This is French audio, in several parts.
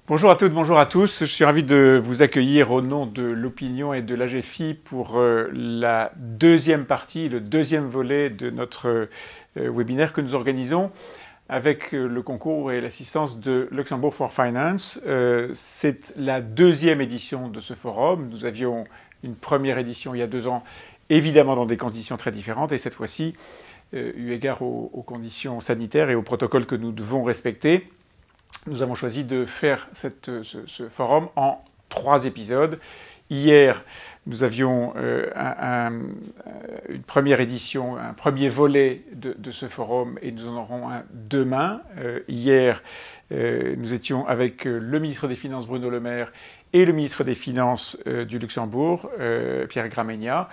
Bonjour à toutes, bonjour à tous. Je suis ravi de vous accueillir au nom de l'Opinion et de l'AGFI pour la deuxième partie, le deuxième volet de notre webinaire que nous organisons avec le concours et l'assistance de Luxembourg for Finance. C'est la deuxième édition de ce forum. Nous avions une première édition il y a 2 ans, évidemment dans des conditions très différentes, et cette fois-ci, eu égard aux conditions sanitaires et aux protocoles que nous devons respecter, nous avons choisi de faire ce forum en 3 épisodes. Hier, nous avions une première édition, un premier volet de ce forum, et nous en aurons un demain. Hier, nous étions avec le ministre des Finances Bruno Le Maire et le ministre des Finances du Luxembourg, Pierre Gramegna.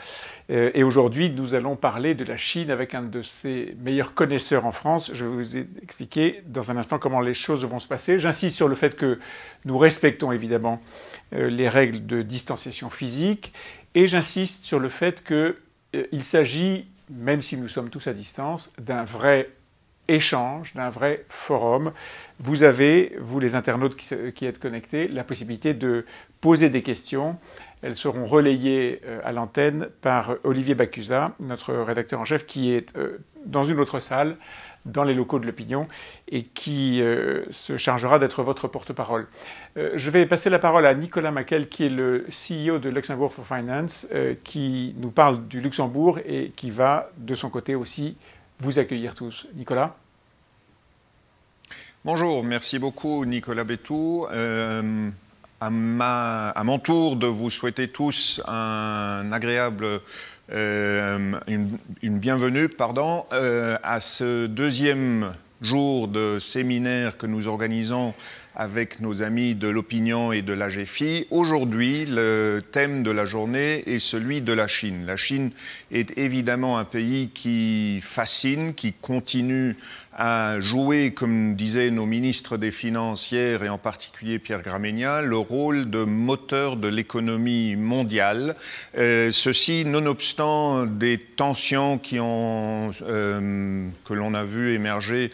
Et aujourd'hui, nous allons parler de la Chine avec un de ses meilleurs connaisseurs en France. Je vais vous expliquer dans un instant comment les choses vont se passer. J'insiste sur le fait que nous respectons évidemment les règles de distanciation physique, et j'insiste sur le fait qu'il s'agit, même si nous sommes tous à distance, d'un vrai échange, d'un vrai forum. Vous avez, vous les internautes qui êtes connectés, la possibilité de poser des questions. Elles seront relayées à l'antenne par Olivier Bacusa, notre rédacteur en chef, qui est dans une autre salle, dans les locaux de l'Opinion, et qui se chargera d'être votre porte-parole. Je vais passer la parole à Nicolas Maquel, qui est le CEO de Luxembourg for Finance, qui nous parle du Luxembourg et qui va, de son côté aussi, vous accueillir tous. Nicolas ? Bonjour, merci beaucoup Nicolas Bétou. À mon tour de vous souhaiter tous un agréable, une bienvenue à ce deuxième jour de séminaire que nous organisons avec nos amis de l'Opinion et de l'AGFI. Aujourd'hui, le thème de la journée est celui de la Chine. La Chine est évidemment un pays qui fascine, qui continue à jouer, comme disaient nos ministres des Finances hier, et en particulier Pierre Gramegna, le rôle de moteur de l'économie mondiale. Ceci nonobstant des tensions que l'on a vu émerger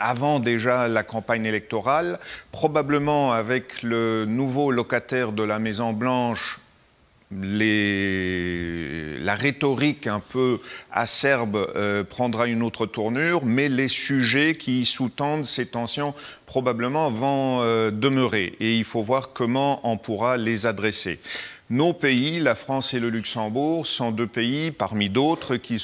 avant déjà la campagne électorale. Probablement avec le nouveau locataire de la Maison-Blanche, la rhétorique un peu acerbe prendra une autre tournure, mais les sujets qui sous-tendent ces tensions probablement vont demeurer. Et il faut voir comment on pourra les adresser. Nos pays, la France et le Luxembourg, sont 2 pays parmi d'autres qui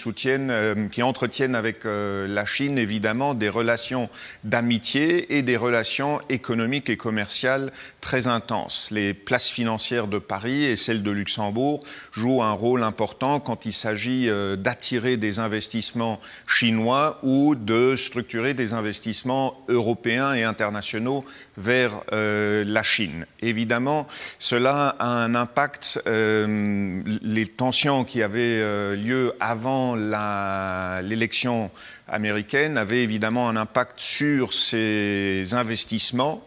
entretiennent avec la Chine évidemment des relations d'amitié et des relations économiques et commerciales très intenses. Les places financières de Paris et celles de Luxembourg jouent un rôle important quand il s'agit d'attirer des investissements chinois ou de structurer des investissements européens et internationaux vers la Chine. Évidemment, cela a un impact. Les tensions qui avaient lieu avant l'élection américaine avaient évidemment un impact sur ces investissements.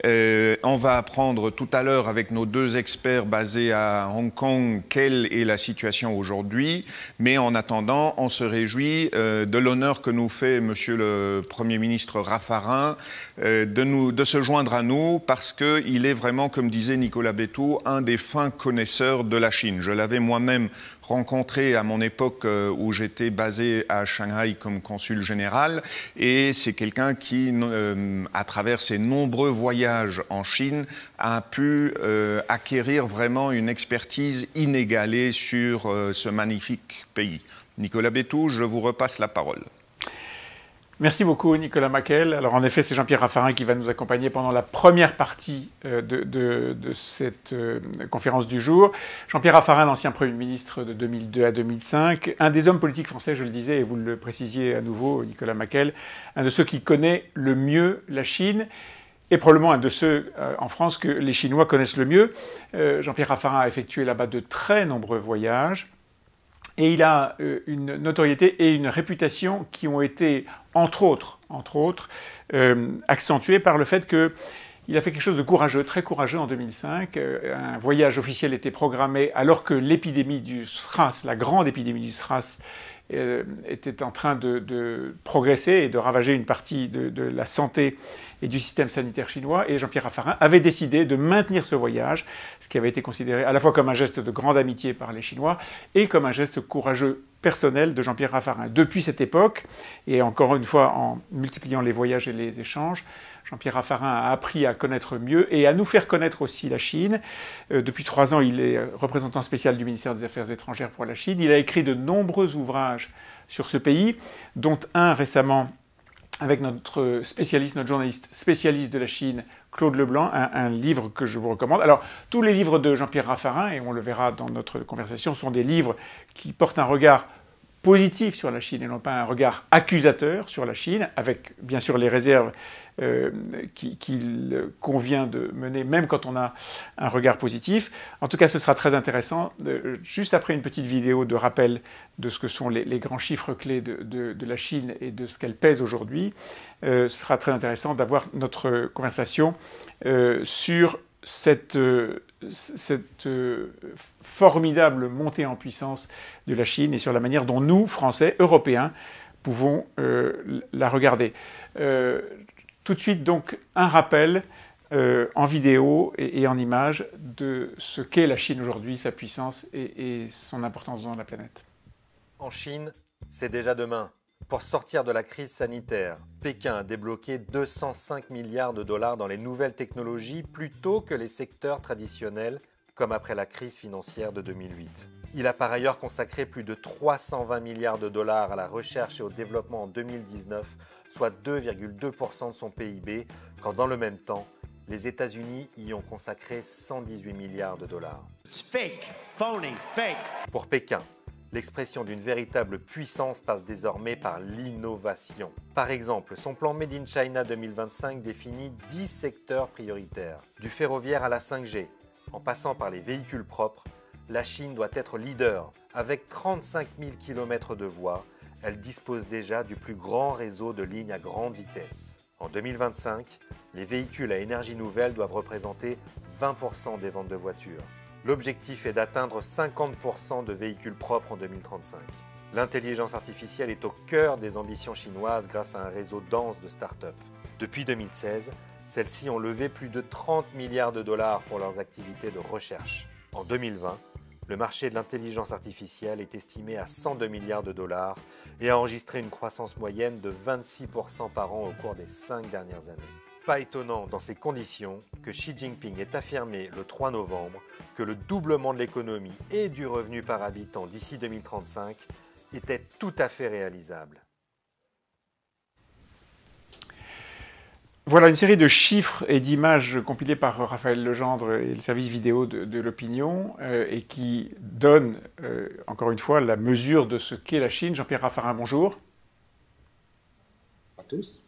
On va apprendre tout à l'heure avec nos 2 experts basés à Hong Kong quelle est la situation aujourd'hui, mais en attendant, on se réjouit de l'honneur que nous fait Monsieur le Premier ministre Raffarin de se joindre à nous, parce qu'il est vraiment, comme disait Nicolas Bétou, un des fins connaisseurs de la Chine. Je l'avais moi-même rencontré à mon époque où j'étais basé à Shanghai comme consul général, et c'est quelqu'un qui, à travers ses nombreux voyages en Chine, a pu acquérir vraiment une expertise inégalée sur ce magnifique pays. Nicolas Bétou, je vous repasse la parole. Merci beaucoup Nicolas Maquel. Alors en effet, c'est Jean-Pierre Raffarin qui va nous accompagner pendant la première partie de cette conférence du jour. Jean-Pierre Raffarin, l'ancien Premier ministre de 2002 à 2005, un des hommes politiques français, je le disais, et vous le précisiez à nouveau, Nicolas Maquel, un de ceux qui connaît le mieux la Chine, et probablement un de ceux en France que les Chinois connaissent le mieux. Jean-Pierre Raffarin a effectué là-bas de très nombreux voyages. Et il a une notoriété et une réputation qui ont été, entre autres, accentuées par le fait qu'il a fait quelque chose de courageux, très courageux en 2005. Un voyage officiel était programmé alors que l'épidémie du SRAS, la grande épidémie du SRAS, était en train de progresser et de ravager une partie de la santé et du système sanitaire chinois. Et Jean-Pierre Raffarin avait décidé de maintenir ce voyage, ce qui avait été considéré à la fois comme un geste de grande amitié par les Chinois et comme un geste courageux personnel de Jean-Pierre Raffarin. Depuis cette époque, et encore une fois en multipliant les voyages et les échanges, Jean-Pierre Raffarin a appris à connaître mieux et à nous faire connaître aussi la Chine. Depuis 3 ans, il est représentant spécial du ministère des Affaires étrangères pour la Chine. Il a écrit de nombreux ouvrages sur ce pays, dont un récemment avec notre spécialiste, notre journaliste spécialiste de la Chine, Claude Leblanc, un livre que je vous recommande. Alors, tous les livres de Jean-Pierre Raffarin, et on le verra dans notre conversation, sont des livres qui portent un regard positif sur la Chine et non pas un regard accusateur sur la Chine, avec bien sûr les réserves qu'il convient de mener, même quand on a un regard positif. En tout cas, ce sera très intéressant. Juste après une petite vidéo de rappel de ce que sont les grands chiffres clés de la Chine et de ce qu'elle pèse aujourd'hui, ce sera très intéressant d'avoir notre conversation sur cette formidable montée en puissance de la Chine et sur la manière dont nous, Français, Européens, pouvons la regarder. Tout de suite, donc, un rappel en vidéo et en images de ce qu'est la Chine aujourd'hui, sa puissance et son importance dans la planète. En Chine, c'est déjà demain. Pour sortir de la crise sanitaire, Pékin a débloqué 205 milliards de dollars dans les nouvelles technologies plutôt que les secteurs traditionnels, comme après la crise financière de 2008. Il a par ailleurs consacré plus de 320 milliards de dollars à la recherche et au développement en 2019, soit 2,2% de son PIB, quand dans le même temps, les États-Unis y ont consacré 118 milliards de dollars. It's fake, phony, fake. Pour Pékin, l'expression d'une véritable puissance passe désormais par l'innovation. Par exemple, son plan Made in China 2025 définit 10 secteurs prioritaires. Du ferroviaire à la 5G, en passant par les véhicules propres, la Chine doit être leader. Avec 35 000 km de voies, elle dispose déjà du plus grand réseau de lignes à grande vitesse. En 2025, les véhicules à énergie nouvelle doivent représenter 20% des ventes de voitures. L'objectif est d'atteindre 50% de véhicules propres en 2035. L'intelligence artificielle est au cœur des ambitions chinoises grâce à un réseau dense de start-up. Depuis 2016, celles-ci ont levé plus de 30 milliards de dollars pour leurs activités de recherche. En 2020, le marché de l'intelligence artificielle est estimé à 102 milliards de dollars et a enregistré une croissance moyenne de 26% par an au cours des 5 dernières années. Pas étonnant dans ces conditions que Xi Jinping ait affirmé le 3 novembre que le doublement de l'économie et du revenu par habitant d'ici 2035 était tout à fait réalisable. Voilà une série de chiffres et d'images compilées par Raphaël Legendre et le service vidéo de l'opinion et qui donnent, encore une fois, la mesure de ce qu'est la Chine. Jean-Pierre Raffarin, bonjour. À tous.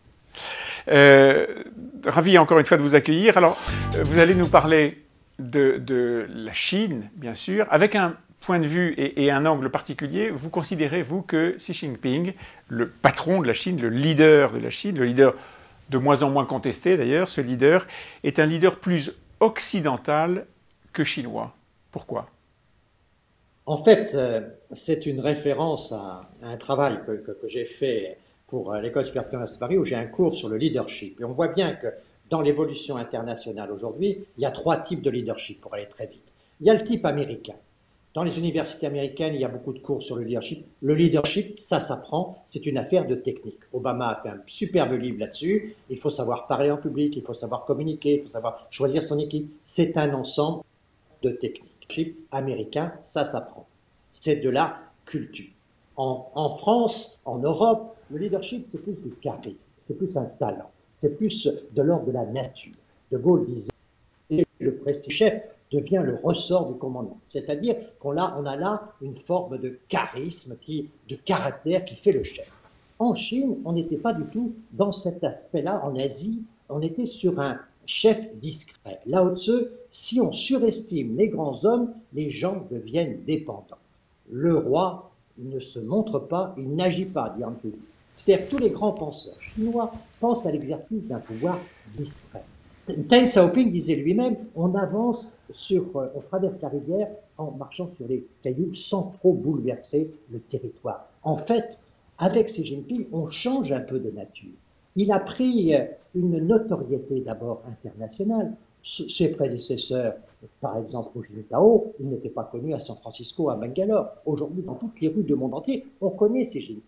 Ravi encore une fois de vous accueillir. Alors, vous allez nous parler de la Chine, bien sûr, avec un point de vue et un angle particulier. Vous considérez, vous, que Xi Jinping, le patron de la Chine, le leader de la Chine, le leader de moins en moins contesté d'ailleurs, ce leader, est un leader plus occidental que chinois. Pourquoi ? En fait, c'est une référence à un travail que j'ai fait pour l'École supérieure de commerce de Paris, où j'ai un cours sur le leadership. Et on voit bien que dans l'évolution internationale aujourd'hui, il y a 3 types de leadership, pour aller très vite. Il y a le type américain. Dans les universités américaines, il y a beaucoup de cours sur le leadership. Le leadership, ça s'apprend, c'est une affaire de technique. Obama a fait un superbe livre là-dessus. Il faut savoir parler en public, il faut savoir communiquer, il faut savoir choisir son équipe. C'est un ensemble de techniques. Le leadership américain, ça s'apprend. C'est de la culture. En France, en Europe, le leadership, c'est plus du charisme, c'est plus un talent, c'est plus de l'ordre de la nature. De Gaulle disait, le prestige chef devient le ressort du commandant. C'est-à-dire qu'on a là une forme de charisme, de caractère qui fait le chef. En Chine, on n'était pas du tout dans cet aspect-là. En Asie, on était sur un chef discret. Lao Tzu, si on surestime les grands hommes, les gens deviennent dépendants. Le roi ne se montre pas, il n'agit pas, dit Confucius. C'est-à-dire que tous les grands penseurs chinois pensent à l'exercice d'un pouvoir discret. Deng Xiaoping disait lui-même, on traverse la rivière en marchant sur les cailloux sans trop bouleverser le territoire. En fait, avec Xi Jinping, on change un peu de nature. Il a pris une notoriété d'abord internationale. Ses prédécesseurs, par exemple Hu Jintao, il n'était pas connu à San Francisco, à Bangalore. Aujourd'hui, dans toutes les rues du monde entier, on connaît Xi Jinping.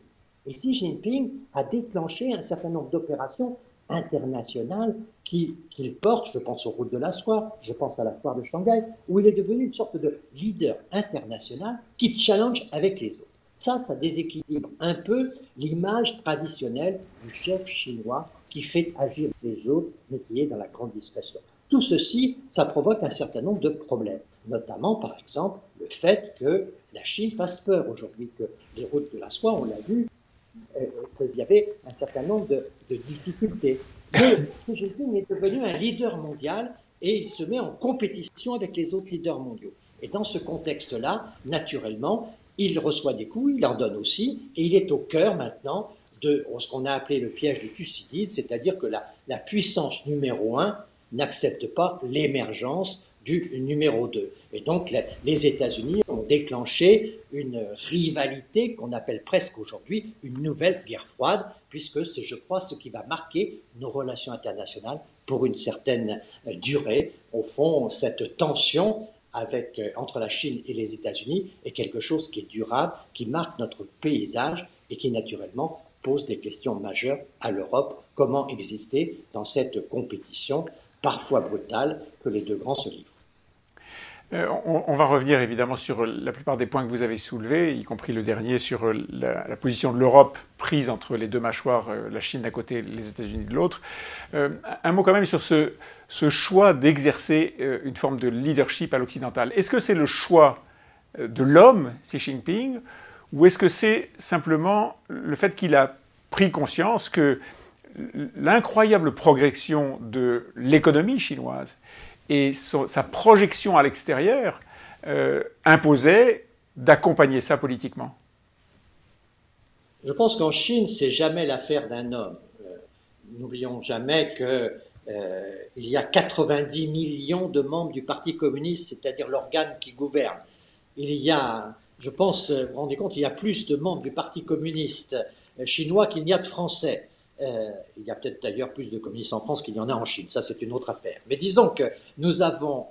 Et Xi Jinping a déclenché un certain nombre d'opérations internationales qu'il porte. Je pense aux routes de la soie, je pense à la foire de Shanghai, où il est devenu une sorte de leader international qui challenge avec les autres. Ça déséquilibre un peu l'image traditionnelle du chef chinois qui fait agir les autres, mais qui est dans la grande discrétion. Tout ceci, ça provoque un certain nombre de problèmes, notamment, par exemple, le fait que la Chine fasse peur aujourd'hui, que les routes de la soie, on l'a vu, il y avait un certain nombre de difficultés. Mais Xi Jinping est devenu un leader mondial et il se met en compétition avec les autres leaders mondiaux. Et dans ce contexte-là, naturellement, il reçoit des coups, il en donne aussi, et il est au cœur maintenant de ce qu'on a appelé le piège de Thucydide, c'est-à-dire que la puissance numéro 1 n'accepte pas l'émergence du numéro 2. Et donc les États-Unis ont déclenché une rivalité qu'on appelle presque aujourd'hui une nouvelle guerre froide, puisque c'est, je crois, ce qui va marquer nos relations internationales pour une certaine durée. Au fond, cette tension entre la Chine et les États-Unis est quelque chose qui est durable, qui marque notre paysage et qui naturellement pose des questions majeures à l'Europe. Comment exister dans cette compétition parfois brutale que les deux grands se livrent? On va revenir évidemment sur la plupart des points que vous avez soulevés, y compris le dernier sur la position de l'Europe prise entre les deux mâchoires, la Chine d'un côté et les États-Unis de l'autre. Un mot quand même sur ce choix d'exercer une forme de leadership à l'occidental. Est-ce que c'est le choix de l'homme, Xi Jinping, ou est-ce que c'est simplement le fait qu'il a pris conscience que l'incroyable progression de l'économie chinoise et sa projection à l'extérieur imposait d'accompagner ça politiquement? Je pense qu'en Chine, c'est jamais l'affaire d'un homme. N'oublions jamais qu'il y a 90 millions de membres du Parti communiste, c'est-à-dire l'organe qui gouverne. Il y a, je pense, vous vous rendez compte, il y a plus de membres du Parti communiste chinois qu'il n'y a de Français. Il y a peut-être d'ailleurs plus de communistes en France qu'il y en a en Chine, ça c'est une autre affaire. Mais disons que nous avons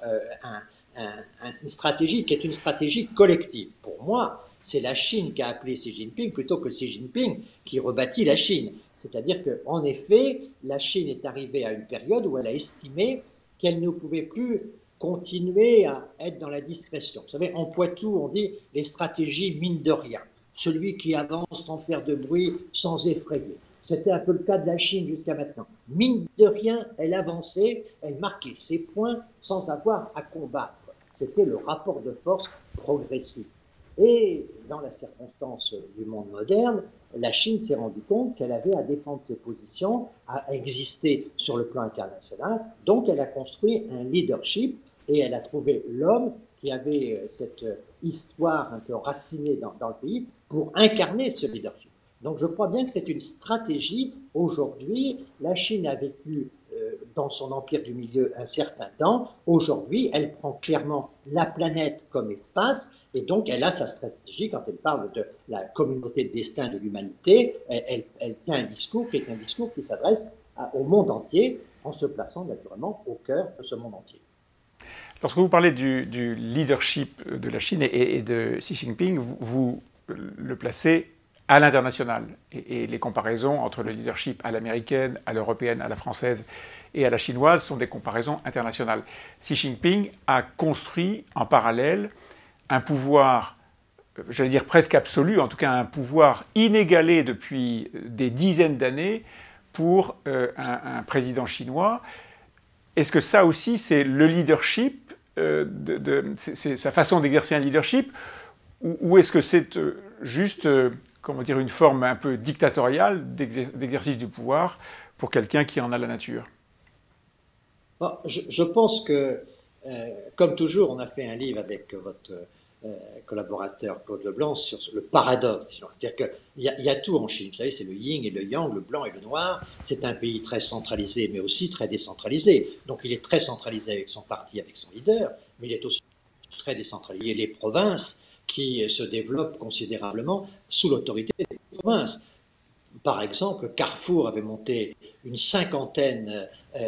une stratégie qui est une stratégie collective. Pour moi, c'est la Chine qui a appelé Xi Jinping plutôt que Xi Jinping qui rebâtit la Chine. C'est-à-dire qu'en effet, la Chine est arrivée à une période où elle a estimé qu'elle ne pouvait plus continuer à être dans la discrétion. Vous savez, en Poitou, on dit les stratégies mine de rien. Celui qui avance sans faire de bruit, sans effrayer. C'était un peu le cas de la Chine jusqu'à maintenant. Mine de rien, elle avançait, elle marquait ses points sans avoir à combattre. C'était le rapport de force progressif. Et dans la circonstance du monde moderne, la Chine s'est rendue compte qu'elle avait à défendre ses positions, à exister sur le plan international. Donc elle a construit un leadership et elle a trouvé l'homme qui avait cette histoire un peu enracinée dans le pays pour incarner ce leadership. Donc je crois bien que c'est une stratégie. Aujourd'hui, la Chine a vécu dans son empire du milieu un certain temps. Aujourd'hui, elle prend clairement la planète comme espace et donc elle a sa stratégie quand elle parle de la communauté de destin de l'humanité. Elle tient un discours qui est un discours qui s'adresse au monde entier en se plaçant naturellement au cœur de ce monde entier. Lorsque vous parlez du leadership de la Chine et de Xi Jinping, vous le placez à l'international. Et les comparaisons entre le leadership à l'américaine, à l'européenne, à la française et à la chinoise sont des comparaisons internationales. Xi Jinping a construit en parallèle un pouvoir, j'allais dire presque absolu, en tout cas un pouvoir inégalé depuis des dizaines d'années pour un président chinois. Est-ce que ça aussi, c'est le leadership, c'est sa façon d'exercer un leadership, ou est-ce que c'est juste comment dire, une forme un peu dictatoriale d'exercice du pouvoir pour quelqu'un qui en a la nature? Bon, je pense que, comme toujours, on a fait un livre avec votre collaborateur Claude Leblanc sur le paradoxe. C'est-à-dire qu'il y a tout en Chine. Vous savez, c'est le yin et le yang, le blanc et le noir. C'est un pays très centralisé, mais aussi très décentralisé. Donc il est très centralisé avec son parti, avec son leader, mais il est aussi très décentralisé. Et les provinces qui se développent considérablement sous l'autorité des provinces. Par exemple, Carrefour avait monté une 50aine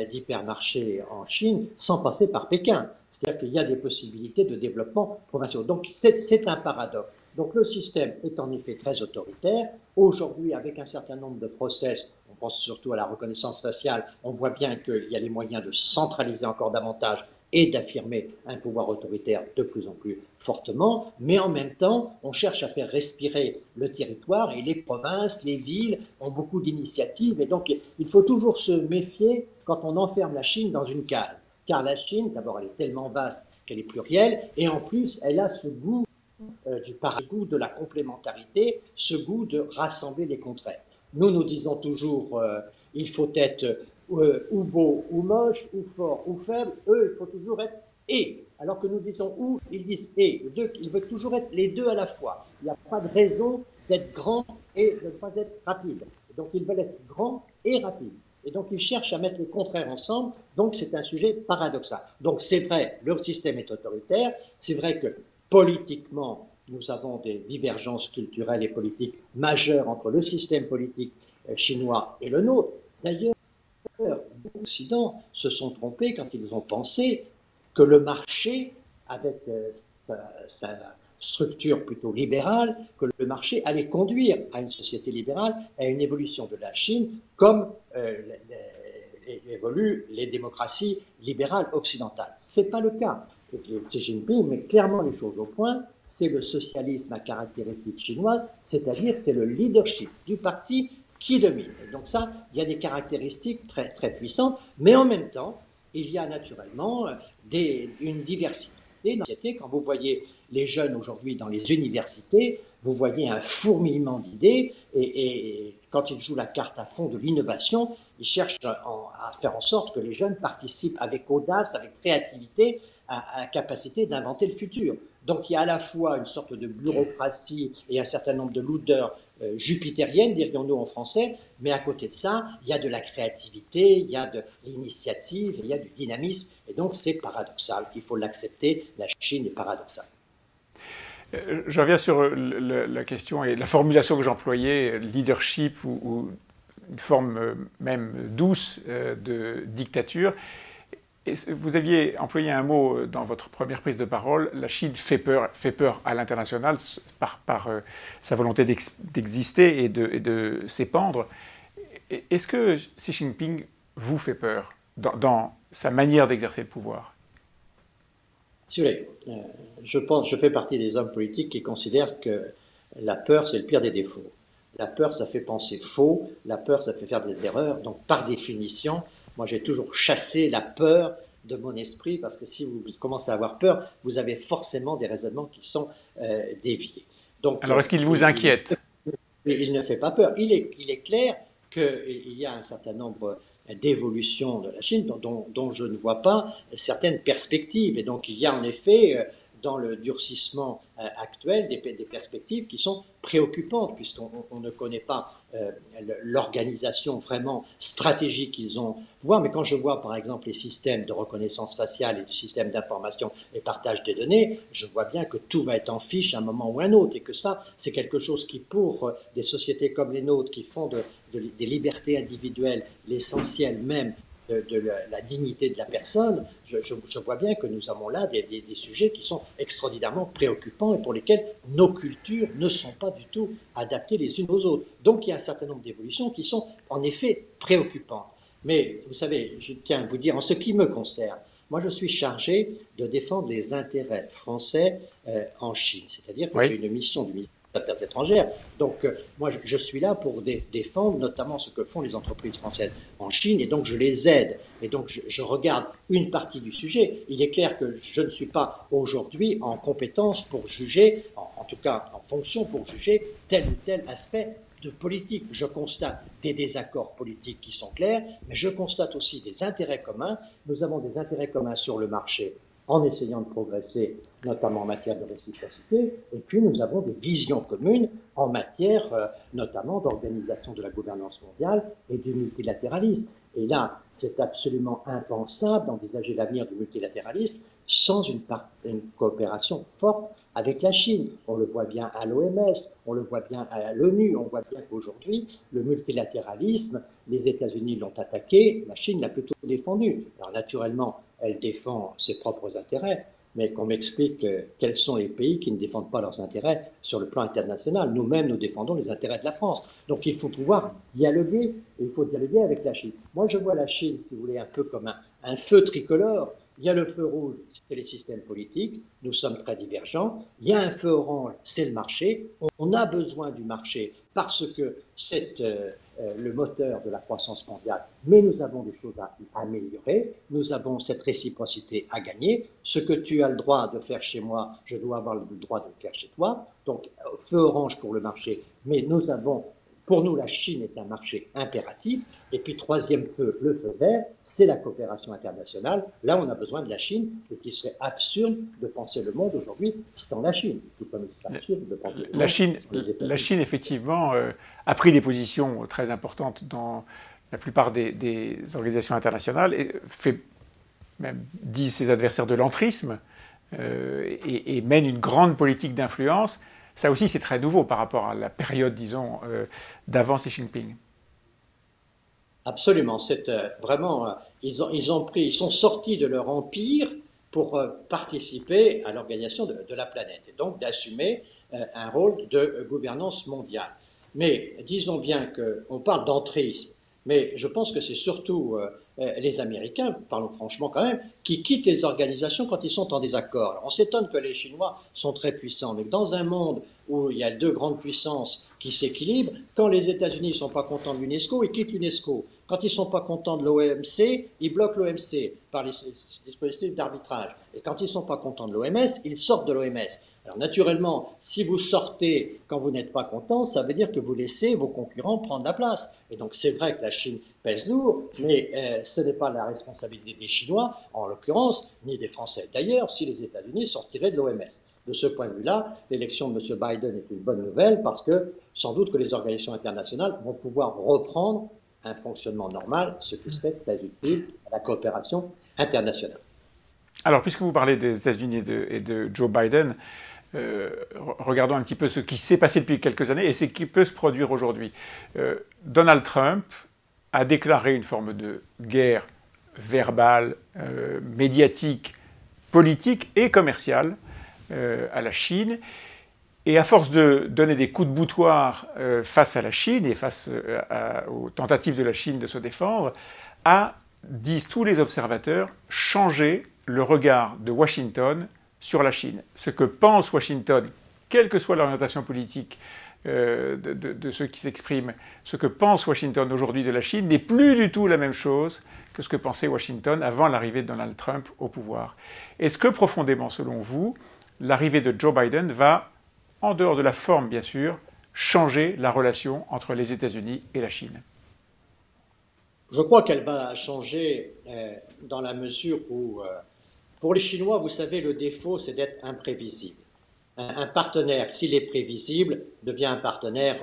d'hypermarchés en Chine sans passer par Pékin. C'est-à-dire qu'il y a des possibilités de développement provinciaux. Donc c'est un paradoxe. Donc le système est en effet très autoritaire. Aujourd'hui, avec un certain nombre de process, on pense surtout à la reconnaissance faciale, on voit bien qu'il y a les moyens de centraliser encore davantage et d'affirmer un pouvoir autoritaire de plus en plus fortement, mais en même temps, on cherche à faire respirer le territoire et les provinces, les villes ont beaucoup d'initiatives et donc il faut toujours se méfier quand on enferme la Chine dans une case. Car la Chine, d'abord, elle est tellement vaste qu'elle est plurielle et en plus, elle a ce goût ce goût de la complémentarité, ce goût de rassembler les contraires. Nous disons toujours il faut être ou beau ou moche, ou fort ou faible. Eux, il faut toujours être et. Alors que nous disons ou, ils disent et. Ils veulent toujours être les deux à la fois. Il n'y a pas de raison d'être grand et de ne pas être rapide. Donc ils veulent être grands et rapides. Et donc ils cherchent à mettre les contraires ensemble. Donc c'est un sujet paradoxal. Donc c'est vrai, leur système est autoritaire. C'est vrai que politiquement, nous avons des divergences culturelles et politiques majeures entre le système politique chinois et le nôtre. D'ailleurs, l'Occident se sont trompés quand ils ont pensé que le marché, avec sa structure plutôt libérale, que le marché allait conduire à une société libérale, à une évolution de la Chine, comme évoluent les démocraties libérales occidentales. Ce n'est pas le cas. Xi Jinping met clairement les choses au point. C'est le socialisme à caractéristiques chinoises, c'est-à-dire c'est le leadership du parti qui domine. Et donc ça, il y a des caractéristiques très, très puissantes, mais en même temps, il y a naturellement une diversité. Quand vous voyez les jeunes aujourd'hui dans les universités, vous voyez un fourmillement d'idées et quand ils jouent la carte à fond de l'innovation, ils cherchent à faire en sorte que les jeunes participent avec audace, avec créativité à la capacité d'inventer le futur. Donc il y a à la fois une sorte de bureaucratie et un certain nombre de lourdeurs jupitériennes, dirions-nous en français, mais à côté de ça, il y a de la créativité, il y a de l'initiative, il y a du dynamisme, et donc c'est paradoxal. Il faut l'accepter, la Chine est paradoxale. Je reviens sur la question et la formulation que j'employais, leadership ou une forme même douce de dictature. Et vous aviez employé un mot dans votre première prise de parole, la Chine fait peur à l'international par sa volonté d'exister et de s'épandre. Est-ce que Xi Jinping vous fait peur dans sa manière d'exercer le pouvoir? Je fais partie des hommes politiques qui considèrent que la peur, c'est le pire des défauts. La peur, ça fait penser faux, la peur, ça fait faire des erreurs. Donc, par définition, moi, j'ai toujours chassé la peur de mon esprit, parce que si vous commencez à avoir peur, vous avez forcément des raisonnements qui sont déviés. Donc, alors, est-ce qu'il vous inquiète? Il ne fait pas peur. Il est clair qu'il y a un certain nombre d'évolutions de la Chine dont je ne vois pas certaines perspectives. Et donc, il y a en effet, dans le durcissement actuel, des perspectives qui sont préoccupantes, puisqu'on ne connaît pas l'organisation vraiment stratégique qu'ils ont pouvoir. Mais quand je vois, par exemple, les systèmes de reconnaissance faciale et du système d'information et partage des données, je vois bien que tout va être en fiche à un moment ou à un autre, et que ça, c'est quelque chose qui, pour des sociétés comme les nôtres, qui font des libertés individuelles l'essentiel même de la dignité de la personne, je vois bien que nous avons là des sujets qui sont extraordinairement préoccupants et pour lesquels nos cultures ne sont pas du tout adaptées les unes aux autres. Donc il y a un certain nombre d'évolutions qui sont en effet préoccupantes. Mais vous savez, je tiens à vous dire, en ce qui me concerne, moi je suis chargé de défendre les intérêts français en Chine. C'est-à-dire que j'ai une mission du ministère des Affaires étrangères. Donc, moi, je suis là pour défendre notamment ce que font les entreprises françaises en Chine, et donc je les aide. Et donc, je regarde une partie du sujet. Il est clair que je ne suis pas aujourd'hui en compétence pour juger, en tout cas en fonction pour juger tel ou tel aspect de politique. Je constate des désaccords politiques qui sont clairs, mais je constate aussi des intérêts communs. Nous avons des intérêts communs sur le marché en essayant de progresser, notamment en matière de réciprocité, et puis nous avons des visions communes en matière notamment d'organisation de la gouvernance mondiale et du multilatéralisme. Et là, c'est absolument impensable d'envisager l'avenir du multilatéralisme sans une coopération forte avec la Chine. On le voit bien à l'OMS, on le voit bien à l'ONU, on voit bien qu'aujourd'hui, le multilatéralisme, les États-Unis l'ont attaqué, la Chine l'a plutôt défendu. Alors naturellement, elle défend ses propres intérêts, mais qu'on m'explique quels sont les pays qui ne défendent pas leurs intérêts sur le plan international. Nous-mêmes, nous défendons les intérêts de la France. Donc il faut pouvoir dialoguer, et il faut dialoguer avec la Chine. Moi, je vois la Chine, si vous voulez, un peu comme un feu tricolore. Il y a le feu rouge, c'est les systèmes politiques, nous sommes très divergents. Il y a un feu orange, c'est le marché. On a besoin du marché parce que c'est le moteur de la croissance mondiale, mais nous avons des choses à améliorer, nous avons cette réciprocité à gagner. Ce que tu as le droit de faire chez moi, je dois avoir le droit de le faire chez toi. Donc, feu orange pour le marché, mais nous avons, pour nous, la Chine est un marché impératif. Et puis, troisième feu, le feu vert, c'est la coopération internationale. Là, on a besoin de la Chine, et qu'il serait absurde de penser le monde aujourd'hui sans la Chine. Tout comme c'est absurde de penser le monde la Chine, effectivement, a pris des positions très importantes dans la plupart des organisations internationales et fait, même disent ses adversaires, de l'entrisme et mène une grande politique d'influence. Ça aussi, c'est très nouveau par rapport à la période, disons, d'avant Xi Jinping. Absolument, c'est vraiment, ils sont sortis de leur empire pour participer à l'organisation de la planète et donc d'assumer un rôle de gouvernance mondiale. Mais disons bien qu'on parle d'entrisme, mais je pense que c'est surtout les Américains, parlons franchement quand même, qui quittent les organisations quand ils sont en désaccord. Alors, on s'étonne que les Chinois sont très puissants, mais dans un monde où il y a deux grandes puissances qui s'équilibrent, quand les États-Unis ne sont pas contents de l'UNESCO, ils quittent l'UNESCO. Quand ils ne sont pas contents de l'OMC, ils bloquent l'OMC par les dispositifs d'arbitrage. Et quand ils ne sont pas contents de l'OMS, ils sortent de l'OMS. Alors naturellement, si vous sortez quand vous n'êtes pas content, ça veut dire que vous laissez vos concurrents prendre la place. Et donc c'est vrai que la Chine pèse lourd, mais ce n'est pas la responsabilité des Chinois, en l'occurrence, ni des Français. D'ailleurs, si les États-Unis sortiraient de l'OMS. De ce point de vue-là, l'élection de M. Biden est une bonne nouvelle parce que sans doute que les organisations internationales vont pouvoir reprendre un fonctionnement normal, ce qui serait très utile à la coopération internationale. Alors, puisque vous parlez des États-Unis et de Joe Biden, regardons un petit peu ce qui s'est passé depuis quelques années et ce qui peut se produire aujourd'hui. Donald Trump a déclaré une forme de guerre verbale, médiatique, politique et commerciale à la Chine. Et à force de donner des coups de boutoir face à la Chine et face aux tentatives de la Chine de se défendre, a, disent tous les observateurs, changé le regard de Washington sur la Chine. Ce que pense Washington, quelle que soit l'orientation politique de ceux qui s'expriment, ce que pense Washington aujourd'hui de la Chine n'est plus du tout la même chose que ce que pensait Washington avant l'arrivée de Donald Trump au pouvoir. Est-ce que profondément, selon vous, l'arrivée de Joe Biden va, en dehors de la forme bien sûr, changer la relation entre les États-Unis et la Chine? Je crois qu'elle va changer dans la mesure où, pour les Chinois, vous savez, le défaut, c'est d'être imprévisible. Un partenaire, s'il est prévisible, devient un partenaire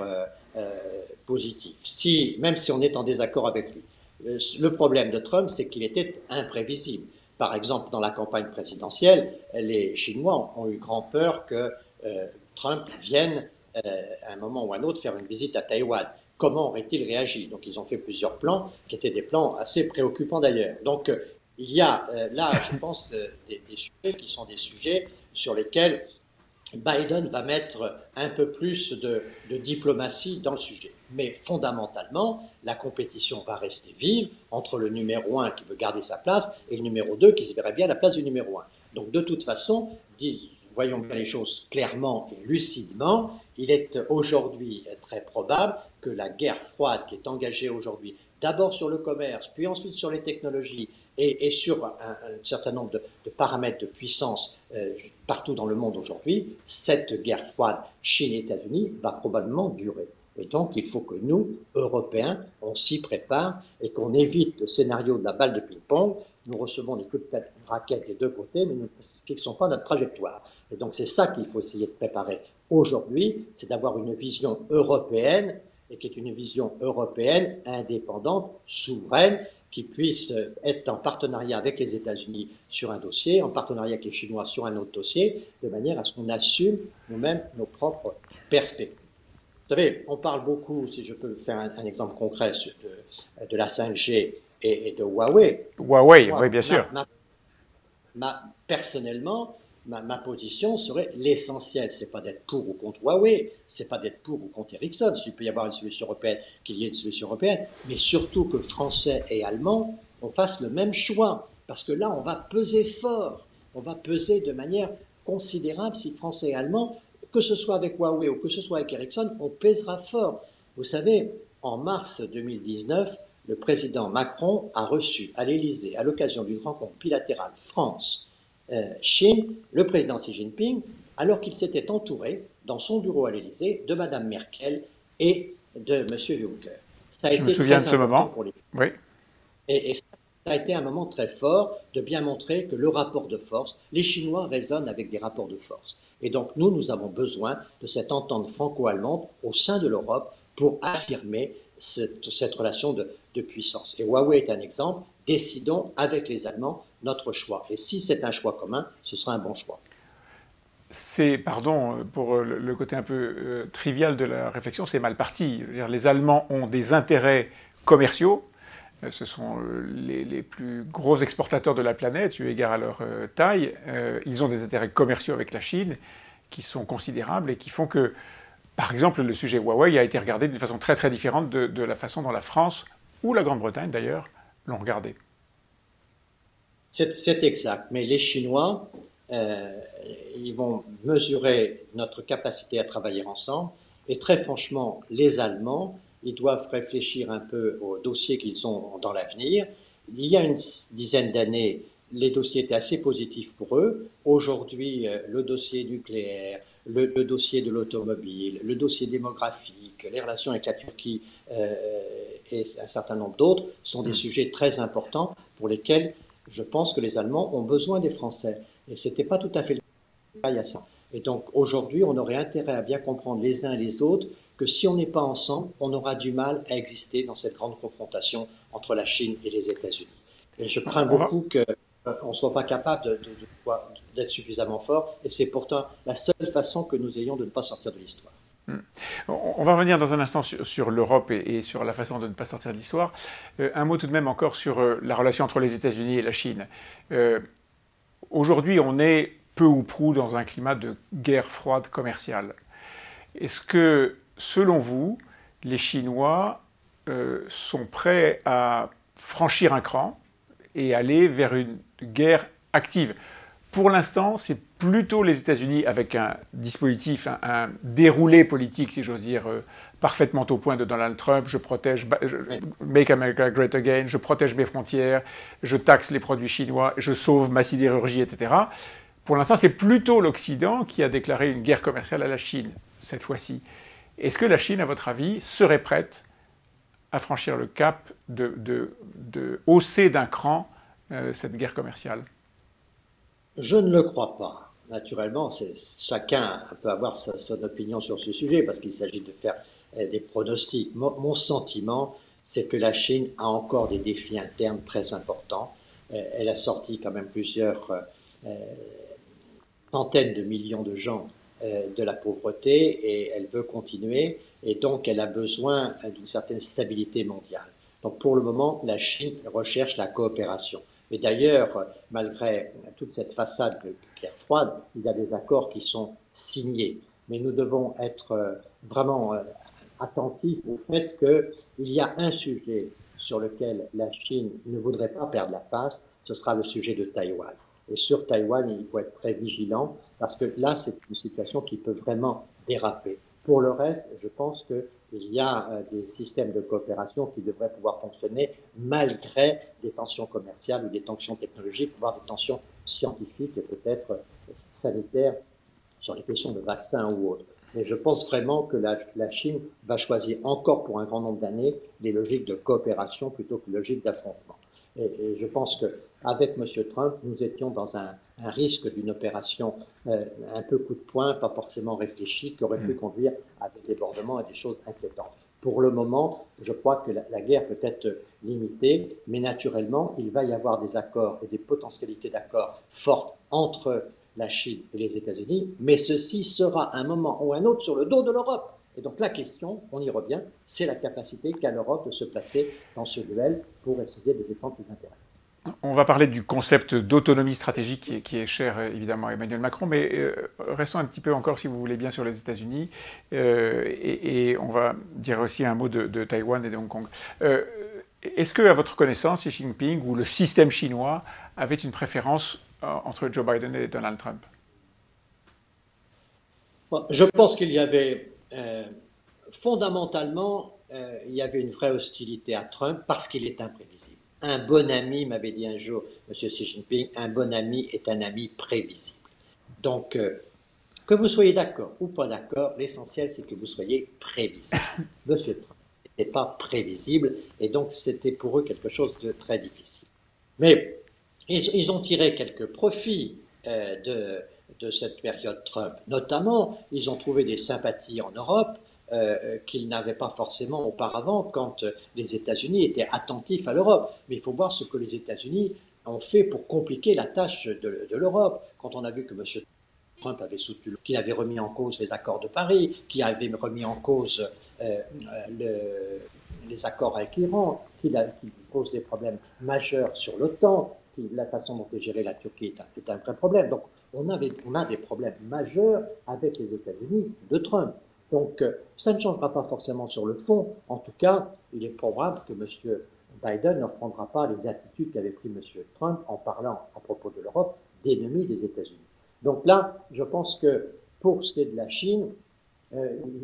positif, même si on est en désaccord avec lui. Le problème de Trump, c'est qu'il était imprévisible. Par exemple, dans la campagne présidentielle, les Chinois ont eu grand peur que Trump vienne à un moment ou à un autre faire une visite à Taïwan. Comment aurait-il réagi? Donc ils ont fait plusieurs plans, qui étaient des plans assez préoccupants d'ailleurs. Donc il y a là, je pense, des sujets qui sont des sujets sur lesquels Biden va mettre un peu plus de diplomatie dans le sujet. Mais fondamentalement, la compétition va rester vive entre le numéro 1 qui veut garder sa place et le numéro 2 qui se verrait bien à la place du numéro 1. Donc de toute façon, voyons bien les choses clairement et lucidement, il est aujourd'hui très probable que la guerre froide qui est engagée aujourd'hui, d'abord sur le commerce, puis ensuite sur les technologies et sur un certain nombre de paramètres de puissance partout dans le monde aujourd'hui, cette guerre froide Chine et États-Unis va probablement durer. Et donc, il faut que nous, Européens, on s'y prépare et qu'on évite le scénario de la balle de ping-pong. Nous recevons des coups de raquette des deux côtés, mais nous ne fixons pas notre trajectoire. Et donc, c'est ça qu'il faut essayer de préparer aujourd'hui, c'est d'avoir une vision européenne, et qui est une vision européenne indépendante, souveraine, qui puisse être en partenariat avec les États-Unis sur un dossier, en partenariat avec les Chinois sur un autre dossier, de manière à ce qu'on assume nous-mêmes nos propres perspectives. Vous savez, on parle beaucoup, si je peux faire un exemple concret, de la 5G et de Huawei. Huawei, oui, bien sûr. Personnellement, ma position serait l'essentiel. C'est pas d'être pour ou contre Huawei, c'est pas d'être pour ou contre Ericsson. S'il peut y avoir une solution européenne, qu'il y ait une solution européenne, mais surtout que Français et Allemands, on fasse le même choix. Parce que là, on va peser fort. On va peser de manière considérable si Français et Allemands, que ce soit avec Huawei ou que ce soit avec Ericsson, on pèsera fort. Vous savez, en mars 2019, le président Macron a reçu à l'Élysée, à l'occasion d'une rencontre bilatérale France-Chine, le président Xi Jinping, alors qu'il s'était entouré dans son bureau à l'Élysée de Mme Merkel et de M. Juncker. Ça a été me souviens de ce moment. Pour les... Oui. Et ça a été un moment très fort de bien montrer que le rapport de force, les Chinois raisonnent avec des rapports de force. Et donc nous avons besoin de cette entente franco-allemande au sein de l'Europe pour affirmer cette relation de puissance. Et Huawei est un exemple. Décidons avec les Allemands notre choix. Et si c'est un choix commun, ce sera un bon choix. C'est, pardon pour le côté un peu trivial de la réflexion, c'est mal parti. Les Allemands ont des intérêts commerciaux. Ce sont les plus gros exportateurs de la planète, eu égard à leur taille. Ils ont des intérêts commerciaux avec la Chine qui sont considérables et qui font que, par exemple, le sujet Huawei a été regardé d'une façon très très différente de la façon dont la France, ou la Grande-Bretagne d'ailleurs, l'ont regardé. C'est exact, mais les Chinois, ils vont mesurer notre capacité à travailler ensemble, et très franchement, les Allemands, ils doivent réfléchir un peu aux dossiers qu'ils ont dans l'avenir. Il y a une dizaine d'années, les dossiers étaient assez positifs pour eux. Aujourd'hui, le dossier nucléaire, le dossier de l'automobile, le dossier démographique, les relations avec la Turquie et un certain nombre d'autres sont des sujets très importants pour lesquels je pense que les Allemands ont besoin des Français. Et ce n'était pas tout à fait le cas il y a ça. Et donc aujourd'hui, on aurait intérêt à bien comprendre les uns et les autres que si on n'est pas ensemble, on aura du mal à exister dans cette grande confrontation entre la Chine et les États-Unis. Et je crains beaucoup qu'on ne soit pas capable d'être suffisamment fort, et c'est pourtant la seule façon que nous ayons de ne pas sortir de l'histoire. On va revenir dans un instant sur l'Europe et sur la façon de ne pas sortir de l'histoire. Un mot tout de même encore sur la relation entre les États-Unis et la Chine. Aujourd'hui, on est peu ou prou dans un climat de guerre froide commerciale. Est-ce que, selon vous, les Chinois sont prêts à franchir un cran et aller vers une guerre active? Pour l'instant, c'est plutôt les États-Unis avec un dispositif, un déroulé politique, si j'ose dire, parfaitement au point de Donald Trump. Je protège, Make America Great Again, je protège mes frontières, je taxe les produits chinois, je sauve ma sidérurgie, etc. Pour l'instant, c'est plutôt l'Occident qui a déclaré une guerre commerciale à la Chine, cette fois-ci. Est-ce que la Chine, à votre avis, serait prête à franchir le cap de hausser d'un cran cette guerre commerciale? Je ne le crois pas. Naturellement, chacun peut avoir son opinion sur ce sujet parce qu'il s'agit de faire des pronostics. Mon sentiment, c'est que la Chine a encore des défis internes très importants. Elle a sorti quand même plusieurs centaines de millions de gens de la pauvreté et elle veut continuer. Et donc, elle a besoin d'une certaine stabilité mondiale. Donc, pour le moment, la Chine recherche la coopération. Et d'ailleurs, malgré toute cette façade de guerre froide, il y a des accords qui sont signés. Mais nous devons être vraiment attentifs au fait qu'il y a un sujet sur lequel la Chine ne voudrait pas perdre la face, ce sera le sujet de Taïwan. Et sur Taïwan, il faut être très vigilant parce que là, c'est une situation qui peut vraiment déraper. Pour le reste, je pense qu'il y a des systèmes de coopération qui devraient pouvoir fonctionner malgré des tensions commerciales ou des tensions technologiques, voire des tensions scientifiques et peut-être sanitaires sur les questions de vaccins ou autres. Mais je pense vraiment que la Chine va choisir encore pour un grand nombre d'années des logiques de coopération plutôt que des logiques d'affrontement. Et je pense qu'avec M. Trump, nous étions dans un risque d'une opération un peu coup de poing, pas forcément réfléchie, qui aurait pu conduire à des débordements et des choses inquiétantes. Pour le moment, je crois que la guerre peut être limitée, mais naturellement, il va y avoir des accords et des potentialités d'accords fortes entre la Chine et les États-Unis, mais ceci sera un moment ou un autre sur le dos de l'Europe. Et donc la question, on y revient, c'est la capacité qu'a l'Europe de se placer dans ce duel pour essayer de défendre ses intérêts. On va parler du concept d'autonomie stratégique qui est cher évidemment à Emmanuel Macron, mais restons un petit peu encore, si vous voulez bien, sur les États-Unis, et on va dire aussi un mot de Taïwan et de Hong Kong. Est-ce que, à votre connaissance, Xi Jinping ou le système chinois avait une préférence entre Joe Biden et Donald Trump? Je pense qu'il y avait fondamentalement, il y avait une vraie hostilité à Trump parce qu'il est imprévisible. Un bon ami, m'avait dit un jour M. Xi Jinping, un bon ami est un ami prévisible. Donc, que vous soyez d'accord ou pas d'accord, l'essentiel c'est que vous soyez prévisible. M. Trump n'était pas prévisible et donc c'était pour eux quelque chose de très difficile. Mais ils ont tiré quelques profits de cette période Trump. Notamment, ils ont trouvé des sympathies en Europe qu'ils n'avaient pas forcément auparavant quand les États-Unis étaient attentifs à l'Europe. Mais il faut voir ce que les États-Unis ont fait pour compliquer la tâche de l'Europe. Quand on a vu que M. Trump avait soutenu, qu'il avait remis en cause les accords de Paris, qu'il avait remis en cause les accords avec l'Iran, qu'il pose des problèmes majeurs sur l'OTAN, la façon dont est gérée la Turquie est un vrai problème. Donc on a des problèmes majeurs avec les États-Unis de Trump. Donc ça ne changera pas forcément sur le fond. En tout cas, il est probable que M. Biden ne reprendra pas les attitudes qu'avait pris M. Trump en parlant à propos de l'Europe d'ennemis des États-Unis. Donc là, je pense que pour ce qui est de la Chine,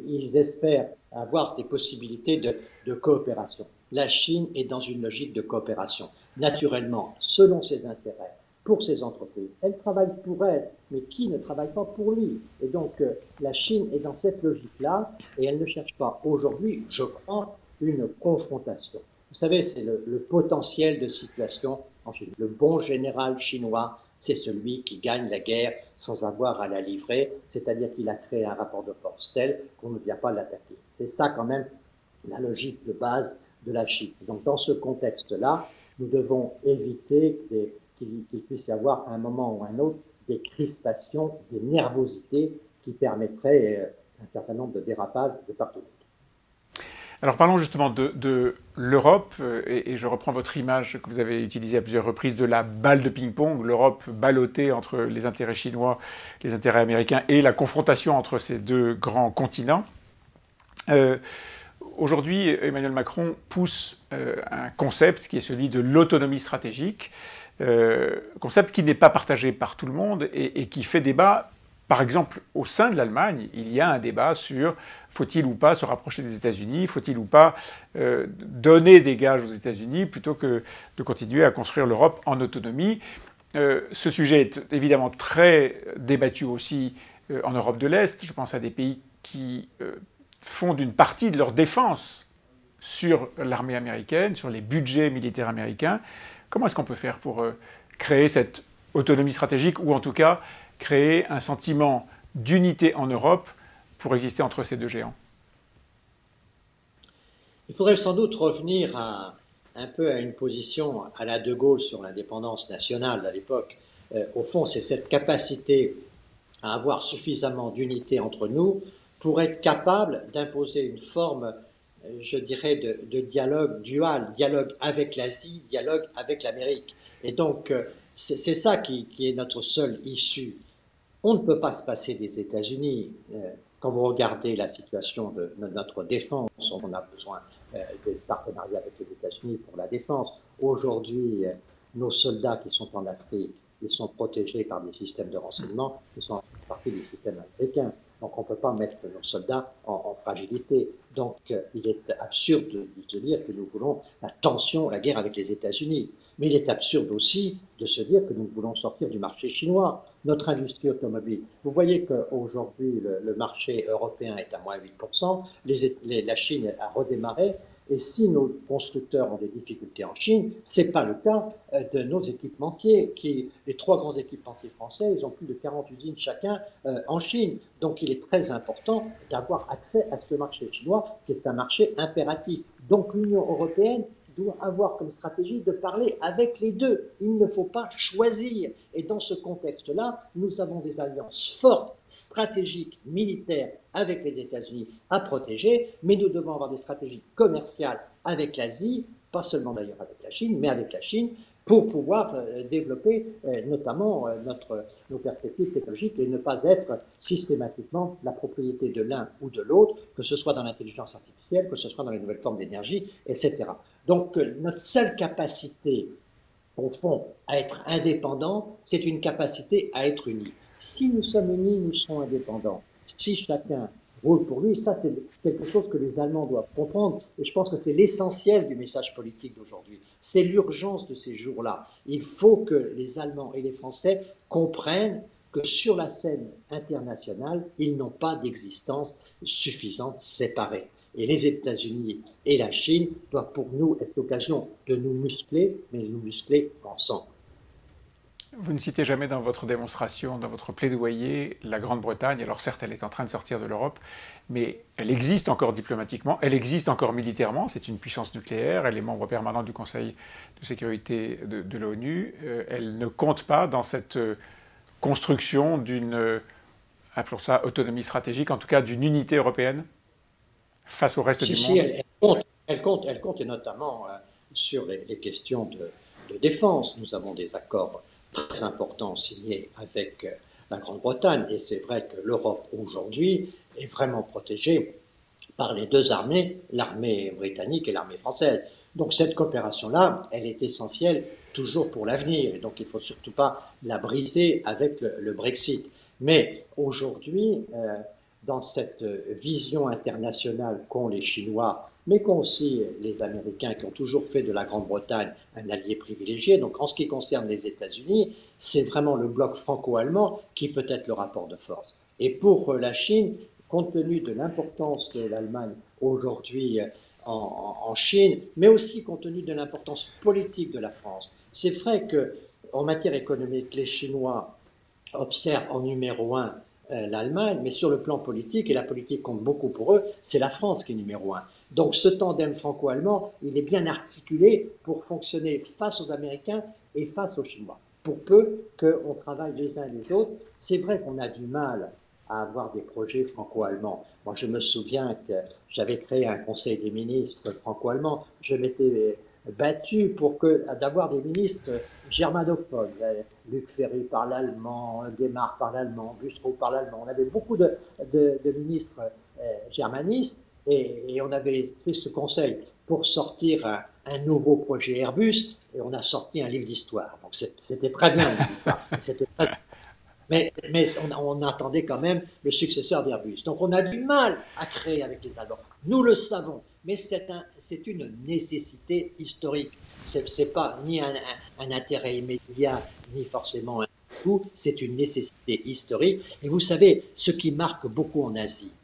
ils espèrent avoir des possibilités de coopération. La Chine est dans une logique de coopération. Naturellement, selon ses intérêts, pour ses entreprises. Elle travaille pour elle, mais qui ne travaille pas pour lui? Et donc, la Chine est dans cette logique-là, et elle ne cherche pas aujourd'hui, je crois, une confrontation. Vous savez, c'est le potentiel de situation en Chine. Le bon général chinois, c'est celui qui gagne la guerre sans avoir à la livrer, c'est-à-dire qu'il a créé un rapport de force tel qu'on ne vient pas l'attaquer. C'est ça quand même la logique de base de la Chine. Donc dans ce contexte-là, nous devons éviter qu'il puisse y avoir à un moment ou à un autre des crispations, des nervosités qui permettraient un certain nombre de dérapages de partout. Alors parlons justement de l'Europe, et je reprends votre image que vous avez utilisée à plusieurs reprises de la balle de ping-pong, l'Europe ballottée entre les intérêts chinois, les intérêts américains et la confrontation entre ces deux grands continents. Aujourd'hui, Emmanuel Macron pousse un concept qui est celui de l'autonomie stratégique, concept qui n'est pas partagé par tout le monde et qui fait débat. Par exemple, au sein de l'Allemagne, il y a un débat sur faut-il ou pas se rapprocher des États-Unis, faut-il ou pas donner des gages aux États-Unis plutôt que de continuer à construire l'Europe en autonomie. Ce sujet est évidemment très débattu aussi en Europe de l'Est. Je pense à des pays qui fondent une partie de leur défense sur l'armée américaine, sur les budgets militaires américains. Comment est-ce qu'on peut faire pour créer cette autonomie stratégique ou en tout cas créer un sentiment d'unité en Europe pour exister entre ces deux géants? Il faudrait sans doute revenir un peu à une position à la De Gaulle sur l'indépendance nationale à l'époque. Au fond, c'est cette capacité à avoir suffisamment d'unité entre nous pour être capable d'imposer une forme, je dirais, de dialogue dual, dialogue avec l'Asie, dialogue avec l'Amérique. Et donc, c'est ça qui est notre seule issue. On ne peut pas se passer des États-Unis. Quand vous regardez la situation de notre défense, on a besoin de partenariats avec les États-Unis pour la défense. Aujourd'hui, nos soldats qui sont en Afrique, ils sont protégés par des systèmes de renseignement qui sont partie des systèmes américains. Donc on ne peut pas mettre nos soldats en fragilité. Donc il est absurde de dire que nous voulons la tension, la guerre avec les États-Unis. Mais il est absurde aussi de se dire que nous voulons sortir du marché chinois. notre industrie automobile. Vous voyez qu'aujourd'hui, le marché européen est à moins 8%, la Chine a redémarré, et si nos constructeurs ont des difficultés en Chine, ce n'est pas le cas de nos équipementiers. Les trois grands équipementiers français, ils ont plus de 40 usines chacun en Chine. Donc il est très important d'avoir accès à ce marché chinois, qui est un marché impératif. Donc l'Union européenne doit avoir comme stratégie de parler avec les deux. Il ne faut pas choisir. Et dans ce contexte-là, nous avons des alliances fortes, stratégiques, militaires avec les États-Unis à protéger, mais nous devons avoir des stratégies commerciales avec l'Asie, pas seulement d'ailleurs avec la Chine, mais avec la Chine, pour pouvoir développer notamment nos perspectives technologiques et ne pas être systématiquement la propriété de l'un ou de l'autre, que ce soit dans l'intelligence artificielle, que ce soit dans les nouvelles formes d'énergie, etc. Donc notre seule capacité, au fond, à être indépendant, c'est une capacité à être unis. Si nous sommes unis, nous serons indépendants. Si chacun roule pour lui, ça c'est quelque chose que les Allemands doivent comprendre, et je pense que c'est l'essentiel du message politique d'aujourd'hui. C'est l'urgence de ces jours-là. Il faut que les Allemands et les Français comprennent que sur la scène internationale, ils n'ont pas d'existence suffisante séparée. Et les États-Unis et la Chine doivent pour nous être l'occasion de nous muscler, mais de nous muscler ensemble. Vous ne citez jamais dans votre démonstration, dans votre plaidoyer, la Grande-Bretagne. Alors certes, elle est en train de sortir de l'Europe, mais elle existe encore diplomatiquement, elle existe encore militairement. C'est une puissance nucléaire, elle est membre permanent du Conseil de sécurité de l'ONU. Elle ne compte pas dans cette construction d'une, appelons ça, autonomie stratégique, en tout cas d'une unité européenne face au reste du monde. Elle compte, et notamment sur les questions de défense. Nous avons des accords très importants signés avec la Grande-Bretagne, et c'est vrai que l'Europe aujourd'hui est vraiment protégée par les deux armées, l'armée britannique et l'armée française. Donc cette coopération-là, elle est essentielle toujours pour l'avenir, et donc il ne faut surtout pas la briser avec le Brexit. Mais aujourd'hui, dans cette vision internationale qu'ont les Chinois, mais qu'ont aussi les Américains, qui ont toujours fait de la Grande-Bretagne un allié privilégié. Donc en ce qui concerne les États-Unis, c'est vraiment le bloc franco-allemand qui peut être le rapport de force. Et pour la Chine, compte tenu de l'importance de l'Allemagne aujourd'hui en Chine, mais aussi compte tenu de l'importance politique de la France, c'est vrai qu'en matière économique, les Chinois observent en numéro un l'Allemagne, mais sur le plan politique, et la politique compte beaucoup pour eux, c'est la France qui est numéro un. Donc ce tandem franco-allemand, il est bien articulé pour fonctionner face aux Américains et face aux Chinois. Pour peu qu'on travaille les uns les autres, c'est vrai qu'on a du mal à avoir des projets franco-allemands. Moi, je me souviens que j'avais créé un conseil des ministres franco-allemands. Je m'étais battu pour d'avoir des ministres germanophones. Luc Ferry parle allemand, Guémard parle allemand, Bussereau parle allemand. On avait beaucoup de ministres germanistes, et on avait fait ce conseil pour sortir un nouveau projet Airbus, et on a sorti un livre d'histoire. Donc c'était très bien, mais on attendait quand même le successeur d'Airbus. Donc on a du mal à créer avec les Allemands. Nous le savons, mais c'est une nécessité historique. C'est pas ni un intérêt immédiat, ni forcément un coût, c'est une nécessité historique. Et vous savez, ce qui marque beaucoup en Asie,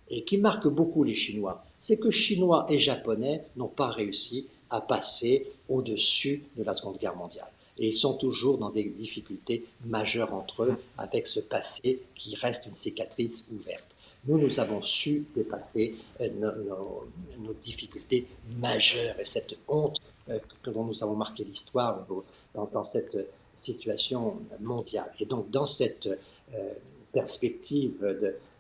et qui marque beaucoup les Chinois, c'est que Chinois et Japonais n'ont pas réussi à passer au-dessus de la Seconde Guerre mondiale. Et ils sont toujours dans des difficultés majeures entre eux, avec ce passé qui reste une cicatrice ouverte. Nous avons su dépasser nos difficultés majeures, et cette honte dont nous avons marqué l'histoire dans cette situation mondiale. Et donc, dans cette perspective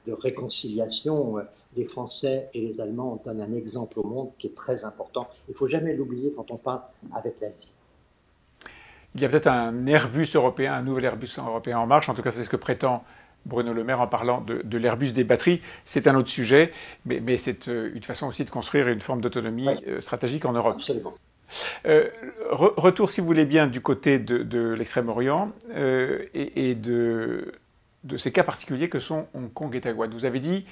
de réconciliation, les Français et les Allemands donnent un exemple au monde qui est très important. Il ne faut jamais l'oublier quand on parle avec l'Asie. Il y a peut-être un Airbus européen, un nouvel Airbus européen en marche. En tout cas, c'est ce que prétend Bruno Le Maire en parlant de l'Airbus des batteries. C'est un autre sujet, mais c'est une façon aussi de construire une forme d'autonomie stratégique en Europe. Absolument. Retour, si vous voulez bien, du côté de l'Extrême-Orient et de ces cas particuliers que sont Hong Kong et Taïwan. Vous avez dit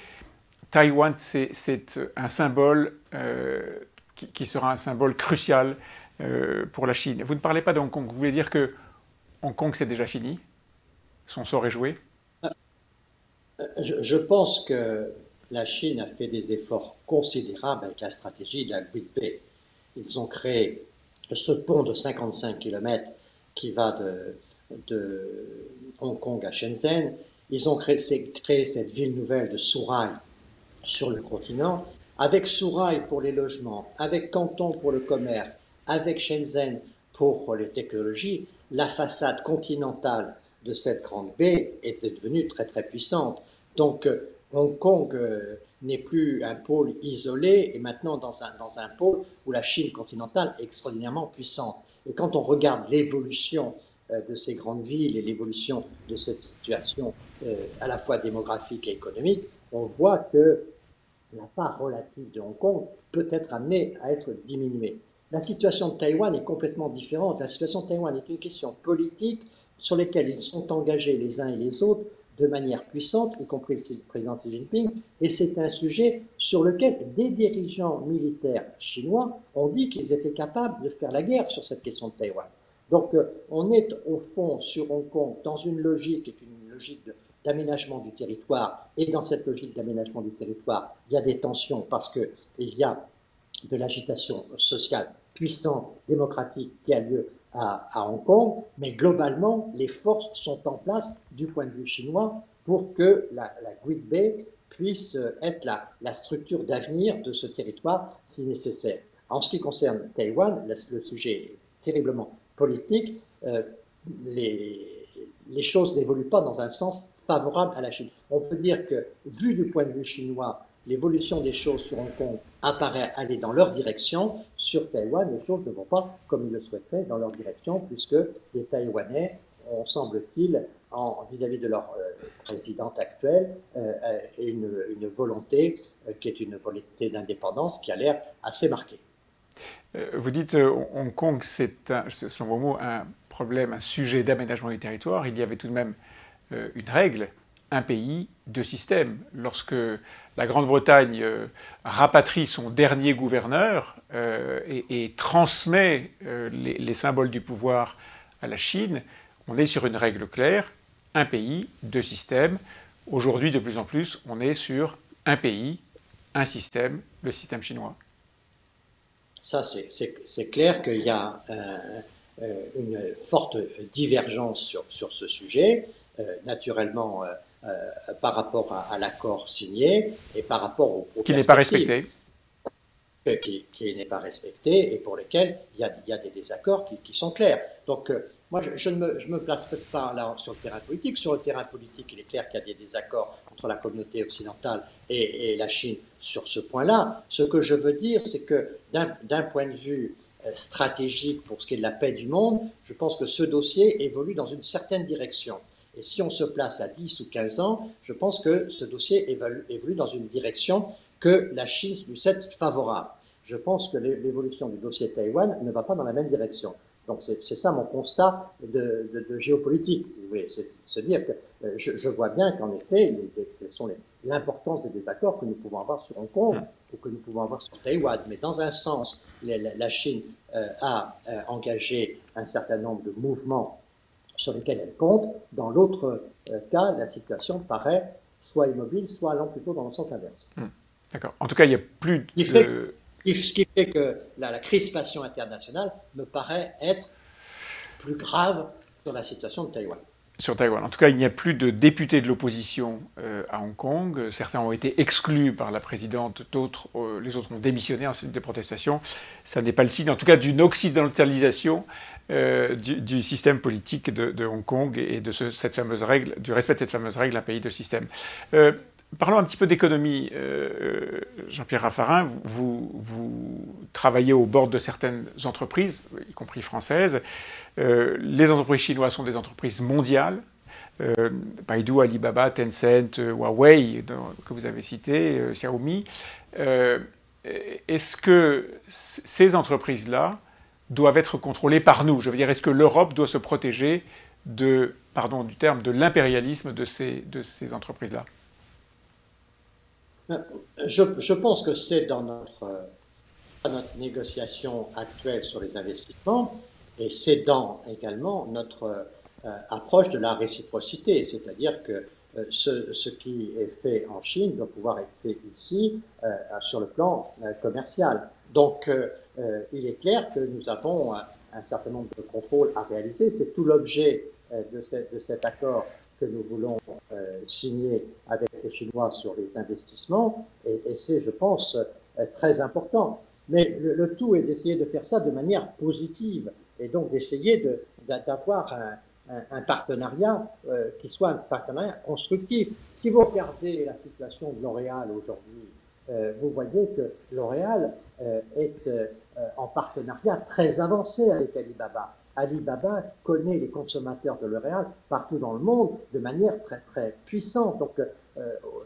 Taïwan, c'est un symbole qui sera un symbole crucial pour la Chine. Vous ne parlez pas de Hong Kong. Vous voulez dire que Hong Kong, c'est déjà fini? Son sort est joué? Je pense que la Chine a fait des efforts considérables avec la stratégie de la Great Bay. Ils ont créé ce pont de 55 km qui va de Hong Kong à Shenzhen. Ils ont créé cette ville nouvelle de Surai sur le continent, avec Surai pour les logements, avec Canton pour le commerce, avec Shenzhen pour les technologies. La façade continentale de cette grande baie était devenue très très puissante. Donc Hong Kong n'est plus un pôle isolé et maintenant dans un pôle où la Chine continentale est extraordinairement puissante. Et quand on regarde l'évolution de ces grandes villes et l'évolution de cette situation à la fois démographique et économique, on voit que la part relative de Hong Kong peut être amenée à être diminuée. La situation de Taïwan est complètement différente. La situation de Taïwan est une question politique sur laquelle ils sont engagés les uns et les autres de manière puissante, y compris le président Xi Jinping, et c'est un sujet sur lequel des dirigeants militaires chinois ont dit qu'ils étaient capables de faire la guerre sur cette question de Taïwan. Donc on est au fond sur Hong Kong dans une logique qui est une logique d'aménagement du territoire, et dans cette logique d'aménagement du territoire, il y a des tensions parce qu'il y a de l'agitation sociale puissante, démocratique qui a lieu à Hong Kong, mais globalement, les forces sont en place du point de vue chinois pour que la Great Bay puisse être la structure d'avenir de ce territoire si nécessaire. En ce qui concerne Taïwan, le sujet est terriblement politique. Les choses n'évoluent pas dans un sens favorable à la Chine. On peut dire que, vu du point de vue chinois, l'évolution des choses sur Hong Kong apparaît aller dans leur direction. Sur Taïwan, les choses ne vont pas comme ils le souhaiteraient dans leur direction, puisque les Taïwanais ont, semble-t-il, vis-à-vis de leur présidente actuelle, une volonté qui est une volonté d'indépendance qui a l'air assez marquée. Vous dites Hong Kong, c'est, selon vos mots, un problème, un sujet d'aménagement du territoire. Il y avait tout de même une règle, un pays, deux systèmes. Lorsque la Grande-Bretagne rapatrie son dernier gouverneur et transmet les symboles du pouvoir à la Chine, on est sur une règle claire, un pays, deux systèmes. Aujourd'hui, de plus en plus, on est sur un pays, un système, le système chinois. Ça, c'est clair qu'il y a une forte divergence sur ce sujet, naturellement par rapport à l'accord signé et par rapport au qui n'est pas respecté. Qui n'est pas respecté et pour lesquels il y a des désaccords qui sont clairs. Donc, moi, je ne me place pas là sur le terrain politique. Sur le terrain politique, il est clair qu'il y a des désaccords entre la communauté occidentale et la Chine sur ce point-là. Ce que je veux dire, c'est que d'un point de vue stratégique pour ce qui est de la paix du monde, je pense que ce dossier évolue dans une certaine direction. Et si on se place à 10 ou 15 ans, je pense que ce dossier évolue dans une direction que la Chine lui est favorable. Je pense que l'évolution du dossier Taïwan ne va pas dans la même direction. Donc c'est ça mon constat de géopolitique, si vous voulez. C'est se dire que je vois bien qu'en effet, quelles sont l'importance des désaccords que nous pouvons avoir sur Hong Kong ou que nous pouvons avoir sur Taïwan. Mais dans un sens, la Chine a engagé un certain nombre de mouvements sur lesquels elle compte. Dans l'autre cas, la situation paraît soit immobile, soit allant plutôt dans le sens inverse. D'accord. En tout cas, il n'y a plus de... Ce qui fait que la crispation internationale me paraît être plus grave sur la situation de Taïwan. Sur Taïwan. En tout cas, il n'y a plus de députés de l'opposition à Hong Kong. Certains ont été exclus par la présidente, d'autres, les autres ont démissionné en signe de protestation. Ça n'est pas le signe, en tout cas, d'une occidentalisation du système politique de Hong Kong et de cette fameuse règle, du respect de cette fameuse règle, un pays de système. Parlons un petit peu d'économie. Jean-Pierre Raffarin, vous travaillez au bord de certaines entreprises, y compris françaises. Les entreprises chinoises sont des entreprises mondiales. Baidu, Alibaba, Tencent, Huawei, que vous avez cité, Xiaomi. Est-ce que ces entreprises-là doivent être contrôlées par nous? Je veux dire, est-ce que l'Europe doit se protéger de l'impérialisme de ces entreprises-là? Je pense que c'est dans notre négociation actuelle sur les investissements et c'est dans également notre approche de la réciprocité, c'est-à-dire que ce qui est fait en Chine doit pouvoir être fait ici sur le plan commercial. Donc, il est clair que nous avons un certain nombre de contrôles à réaliser. C'est tout l'objet de cet accord que nous voulons signer avec les Chinois sur les investissements, et c'est, je pense, très important. Mais le tout est d'essayer de faire ça de manière positive, et donc d'essayer d'avoir un partenariat qui soit un partenariat constructif. Si vous regardez la situation de L'Oréal aujourd'hui, vous voyez que L'Oréal est en partenariat très avancé avec Alibaba. Alibaba connaît les consommateurs de L'Oréal partout dans le monde de manière très très puissante. Donc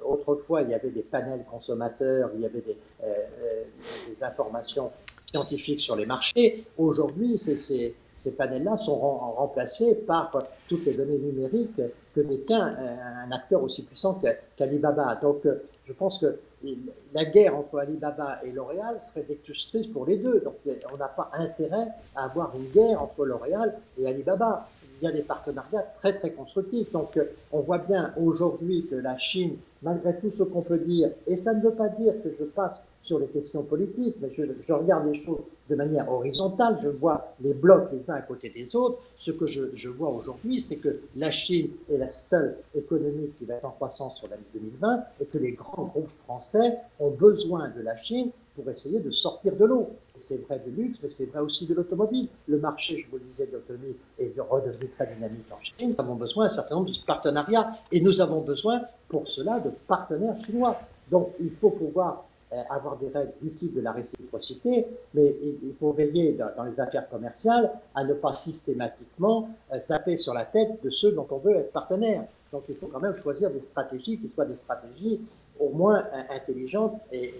autrefois il y avait des panels consommateurs, il y avait des informations scientifiques sur les marchés. Aujourd'hui, ces panels-là sont remplacés par toutes les données numériques que détient un acteur aussi puissant qu'Alibaba. Donc je pense que la guerre entre Alibaba et L'Oréal serait destructrice pour les deux. Donc on n'a pas intérêt à avoir une guerre entre L'Oréal et Alibaba. Il y a des partenariats très très constructifs. Donc on voit bien aujourd'hui que la Chine, malgré tout ce qu'on peut dire, et ça ne veut pas dire que je passe sur les questions politiques, mais je regarde les choses de manière horizontale, je vois les blocs les uns à côté des autres. Ce que je vois aujourd'hui, c'est que la Chine est la seule économie qui va être en croissance sur l'année 2020 et que les grands groupes français ont besoin de la Chine pour essayer de sortir de l'eau. C'est vrai du luxe, mais c'est vrai aussi de l'automobile. Le marché, je vous le disais, de l'automobile est redevenu très dynamique en Chine. Nous avons besoin d'un certain nombre de partenariats et nous avons besoin pour cela de partenaires chinois. Donc il faut pouvoir avoir des règles du type de la réciprocité, mais il faut veiller dans les affaires commerciales à ne pas systématiquement taper sur la tête de ceux dont on veut être partenaire. Donc il faut quand même choisir des stratégies qui soient des stratégies au moins intelligentes et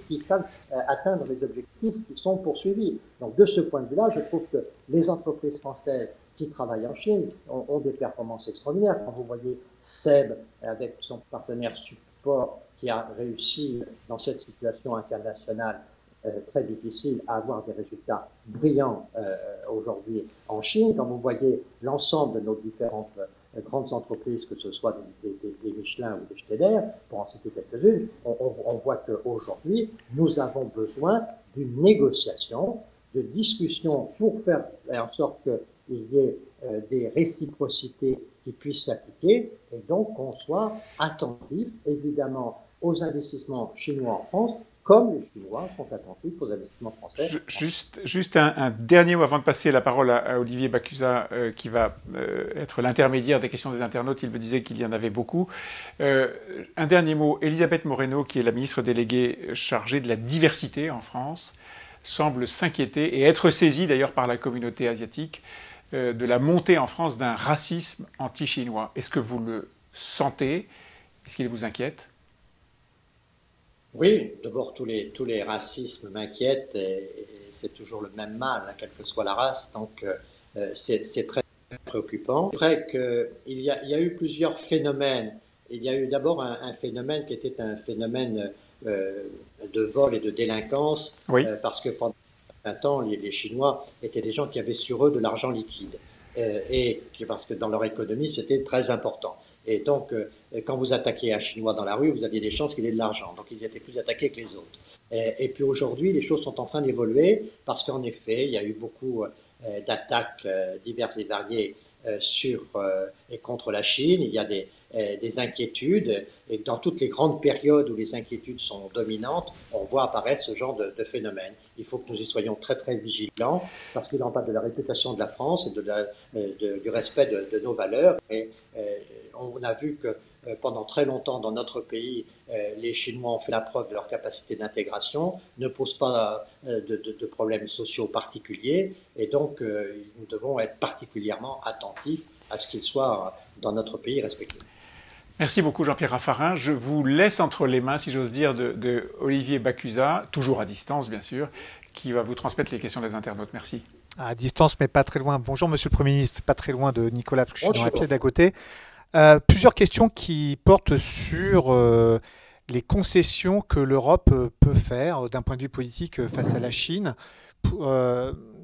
qui savent atteindre les objectifs qui sont poursuivis. Donc de ce point de vue-là, je trouve que les entreprises françaises qui travaillent en Chine ont des performances extraordinaires. Quand vous voyez SEB avec son partenaire support qui a réussi dans cette situation internationale très difficile à avoir des résultats brillants aujourd'hui en Chine, quand vous voyez l'ensemble de nos différentes grandes entreprises, que ce soit des Michelin ou des Schneider, pour en citer quelques-unes, on voit qu'aujourd'hui, nous avons besoin d'une négociation, de discussion pour faire en sorte qu'il y ait des réciprocités qui puissent s'appliquer, et donc qu'on soit attentif, évidemment, aux investissements chinois en France, comme les Chinois sont attentifs aux investissements français. Juste un dernier mot avant de passer la parole à Olivier Bacusa, qui va être l'intermédiaire des questions des internautes. Il me disait qu'il y en avait beaucoup. Un dernier mot. Elisabeth Moreno, qui est la ministre déléguée chargée de la diversité en France, semble s'inquiéter et être saisie d'ailleurs par la communauté asiatique de la montée en France d'un racisme anti-chinois. Est-ce que vous le sentez? Est-ce qu'il vous inquiète? Oui, d'abord tous les racismes m'inquiètent et c'est toujours le même mal, quelle que soit la race, donc c'est très préoccupant. C'est vrai qu'il y a eu plusieurs phénomènes. Il y a eu d'abord un phénomène qui était un phénomène de vol et de délinquance, oui. Parce que pendant un temps, les Chinois étaient des gens qui avaient sur eux de l'argent liquide, parce que dans leur économie, c'était très important. Et donc, quand vous attaquiez un Chinois dans la rue, vous aviez des chances qu'il ait de l'argent. Donc, ils étaient plus attaqués que les autres. Et puis aujourd'hui, les choses sont en train d'évoluer parce qu'en effet, il y a eu beaucoup d'attaques diverses et variées sur et contre la Chine. Il y a des inquiétudes. Et dans toutes les grandes périodes où les inquiétudes sont dominantes, on voit apparaître ce genre de phénomène. Il faut que nous y soyons très très vigilants parce qu'il en va de la réputation de la France et du respect de nos valeurs. Et on a vu que pendant très longtemps dans notre pays, les Chinois ont fait la preuve de leur capacité d'intégration, ne posent pas de problèmes sociaux particuliers, et donc nous devons être particulièrement attentifs à ce qu'ils soient dans notre pays respectés. Merci beaucoup Jean-Pierre Raffarin. Je vous laisse entre les mains, si j'ose dire, de Olivier Bacusa, toujours à distance bien sûr, qui va vous transmettre les questions des internautes. Merci. À distance, mais pas très loin. Bonjour Monsieur le Premier ministre, pas très loin de Nicolas, parce que je suis dans la pièce d'à côté. Plusieurs questions qui portent sur les concessions que l'Europe peut faire d'un point de vue politique face à la Chine.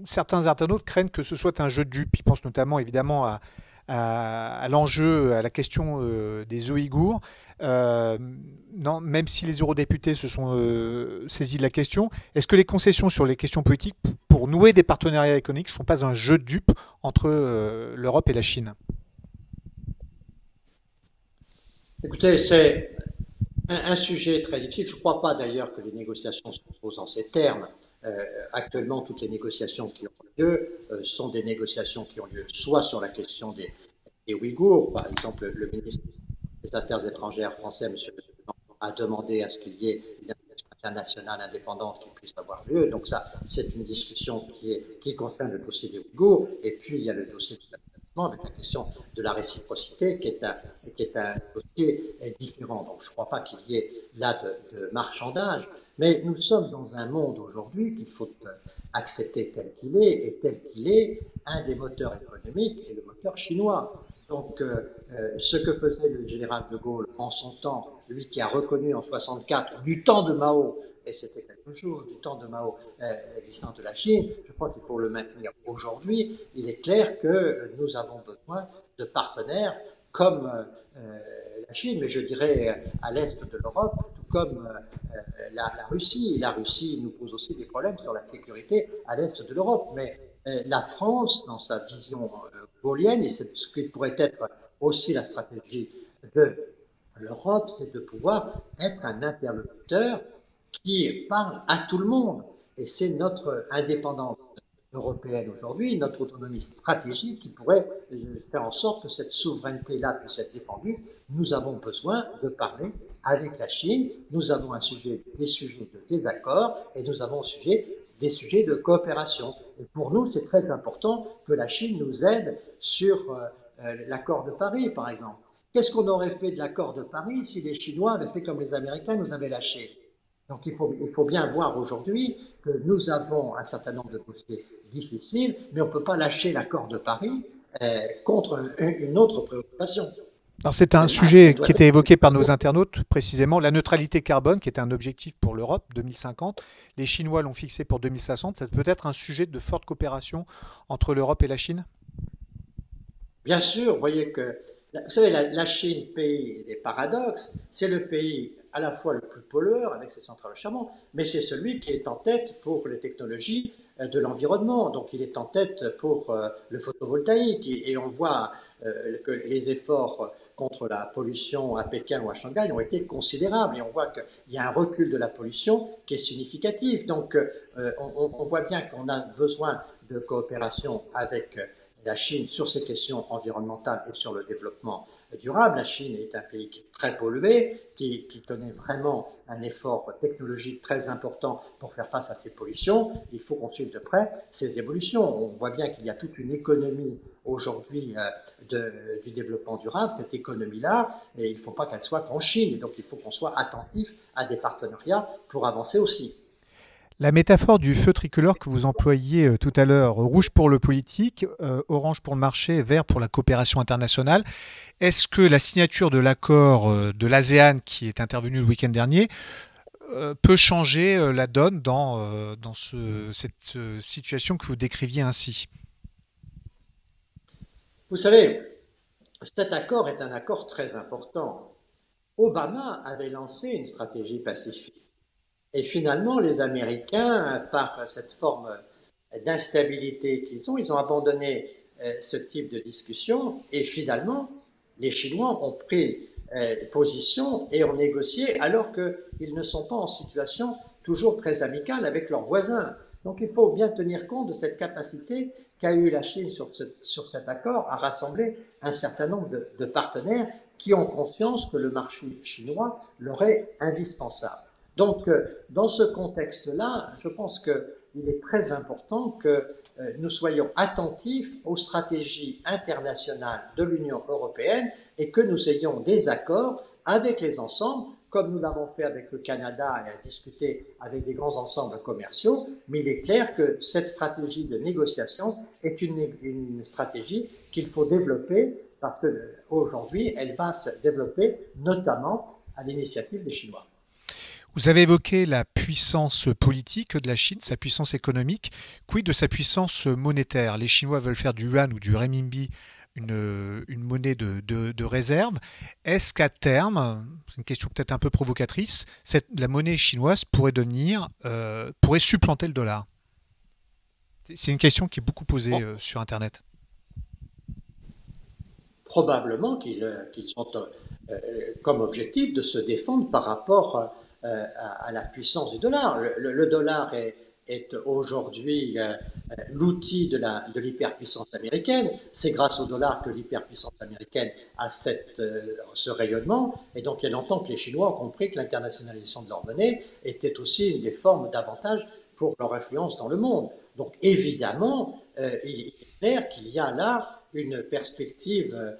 Certains internautes craignent que ce soit un jeu de dupes. Ils pensent notamment évidemment à l'enjeu, à la question des Ouïghours. Non, même si les eurodéputés se sont saisis de la question, est-ce que les concessions sur les questions politiques pour nouer des partenariats économiques ne sont pas un jeu de dupes entre l'Europe et la Chine? Écoutez, c'est un sujet très difficile. Je ne crois pas d'ailleurs que les négociations se posent en ces termes. Actuellement, toutes les négociations qui ont lieu sont des négociations qui ont lieu soit sur la question des Ouïghours. Par exemple, le ministre des Affaires étrangères français, M. a demandé à ce qu'il y ait une investigation internationale indépendante qui puisse avoir lieu. Donc ça, c'est une discussion qui concerne le dossier des Ouïghours. Et puis, il y a le dossier du développement avec la question de la réciprocité, qui est un dossier différent. Donc je ne crois pas qu'il y ait là de marchandage. Mais nous sommes dans un monde aujourd'hui qu'il faut accepter tel qu'il est, et tel qu'il est, un des moteurs économiques est le moteur chinois. Donc, ce que faisait le général de Gaulle en son temps, lui qui a reconnu en 64, du temps de Mao, et c'était quelque chose, du temps de Mao, l'existence de la Chine, je crois qu'il faut le maintenir aujourd'hui. Il est clair que nous avons besoin de partenaires comme la Chine, mais je dirais à l'est de l'Europe, tout comme la Russie. La Russie nous pose aussi des problèmes sur la sécurité à l'est de l'Europe, mais la France, dans sa vision gaulienne, et c'est ce qui pourrait être aussi la stratégie de l'Europe, c'est de pouvoir être un interlocuteur qui parle à tout le monde. Et c'est notre indépendance européenne aujourd'hui, notre autonomie stratégique qui pourrait faire en sorte que cette souveraineté-là puisse être défendue. Nous avons besoin de parler avec la Chine. Nous avons des sujets de désaccord et nous avons des sujets de coopération. Et pour nous, c'est très important que la Chine nous aide sur l'accord de Paris, par exemple. Qu'est-ce qu'on aurait fait de l'accord de Paris si les Chinois avaient fait comme les Américains, nous avaient lâchés? Donc il faut bien voir aujourd'hui que nous avons un certain nombre de dossiers difficiles, mais on ne peut pas lâcher l'accord de Paris contre une autre préoccupation. Alors c'est un sujet qui était évoqué par nos internautes, précisément la neutralité carbone, qui est un objectif pour l'Europe 2050. Les Chinois l'ont fixé pour 2060. Ça peut être un sujet de forte coopération entre l'Europe et la Chine? Bien sûr, vous voyez que, vous savez, la Chine, pays des paradoxes, c'est le pays à la fois le plus pollueur avec ses centrales à charbon, mais c'est celui qui est en tête pour les technologies de l'environnement. Donc il est en tête pour le photovoltaïque et on voit que les efforts contre la pollution à Pékin ou à Shanghai ont été considérables et on voit qu'il y a un recul de la pollution qui est significatif. Donc on voit bien qu'on a besoin de coopération avec la Chine sur ces questions environnementales et sur le développement durable. La Chine est un pays qui est très pollué, qui connaît vraiment un effort technologique très important pour faire face à ces pollutions. Il faut qu'on suive de près ces évolutions. On voit bien qu'il y a toute une économie aujourd'hui du développement durable. Cette économie-là, et il ne faut pas qu'elle soit qu'en Chine. Et donc il faut qu'on soit attentif à des partenariats pour avancer aussi. La métaphore du feu tricolore que vous employiez tout à l'heure, rouge pour le politique, orange pour le marché, vert pour la coopération internationale, est-ce que la signature de l'accord de l'ASEAN qui est intervenu le week-end dernier peut changer la donne dans cette situation que vous décriviez ainsi? Vous savez, cet accord est un accord très important. Obama avait lancé une stratégie pacifique. Et finalement, les Américains, par cette forme d'instabilité qu'ils ont, ils ont abandonné ce type de discussion. Et finalement, les Chinois ont pris position et ont négocié alors qu'ils ne sont pas en situation toujours très amicale avec leurs voisins. Donc il faut bien tenir compte de cette capacité qu'a eu la Chine sur cet accord à rassembler un certain nombre de partenaires qui ont conscience que le marché chinois leur est indispensable. Donc, dans ce contexte-là, je pense qu'il est très important que nous soyons attentifs aux stratégies internationales de l'Union européenne et que nous ayons des accords avec les ensembles, comme nous l'avons fait avec le Canada et à discuter avec des grands ensembles commerciaux. Mais il est clair que cette stratégie de négociation est une stratégie qu'il faut développer parce qu'aujourd'hui, elle va se développer notamment à l'initiative des Chinois. Vous avez évoqué la puissance politique de la Chine, sa puissance économique. Quid de sa puissance monétaire? Les Chinois veulent faire du yuan ou du renminbi une monnaie de réserve. Est-ce qu'à terme, c'est une question peut-être un peu provocatrice, la monnaie chinoise pourrait supplanter le dollar? C'est une question qui est beaucoup posée sur Internet. Probablement qu'ils ont comme objectif de se défendre par rapport à la puissance du dollar. Le dollar est aujourd'hui l'outil de l'hyperpuissance américaine. C'est grâce au dollar que l'hyperpuissance américaine a ce rayonnement. Et donc, il y a longtemps que les Chinois ont compris que l'internationalisation de leur monnaie était aussi une des formes d'avantage pour leur influence dans le monde. Donc, évidemment, il est clair qu'il y a là une perspective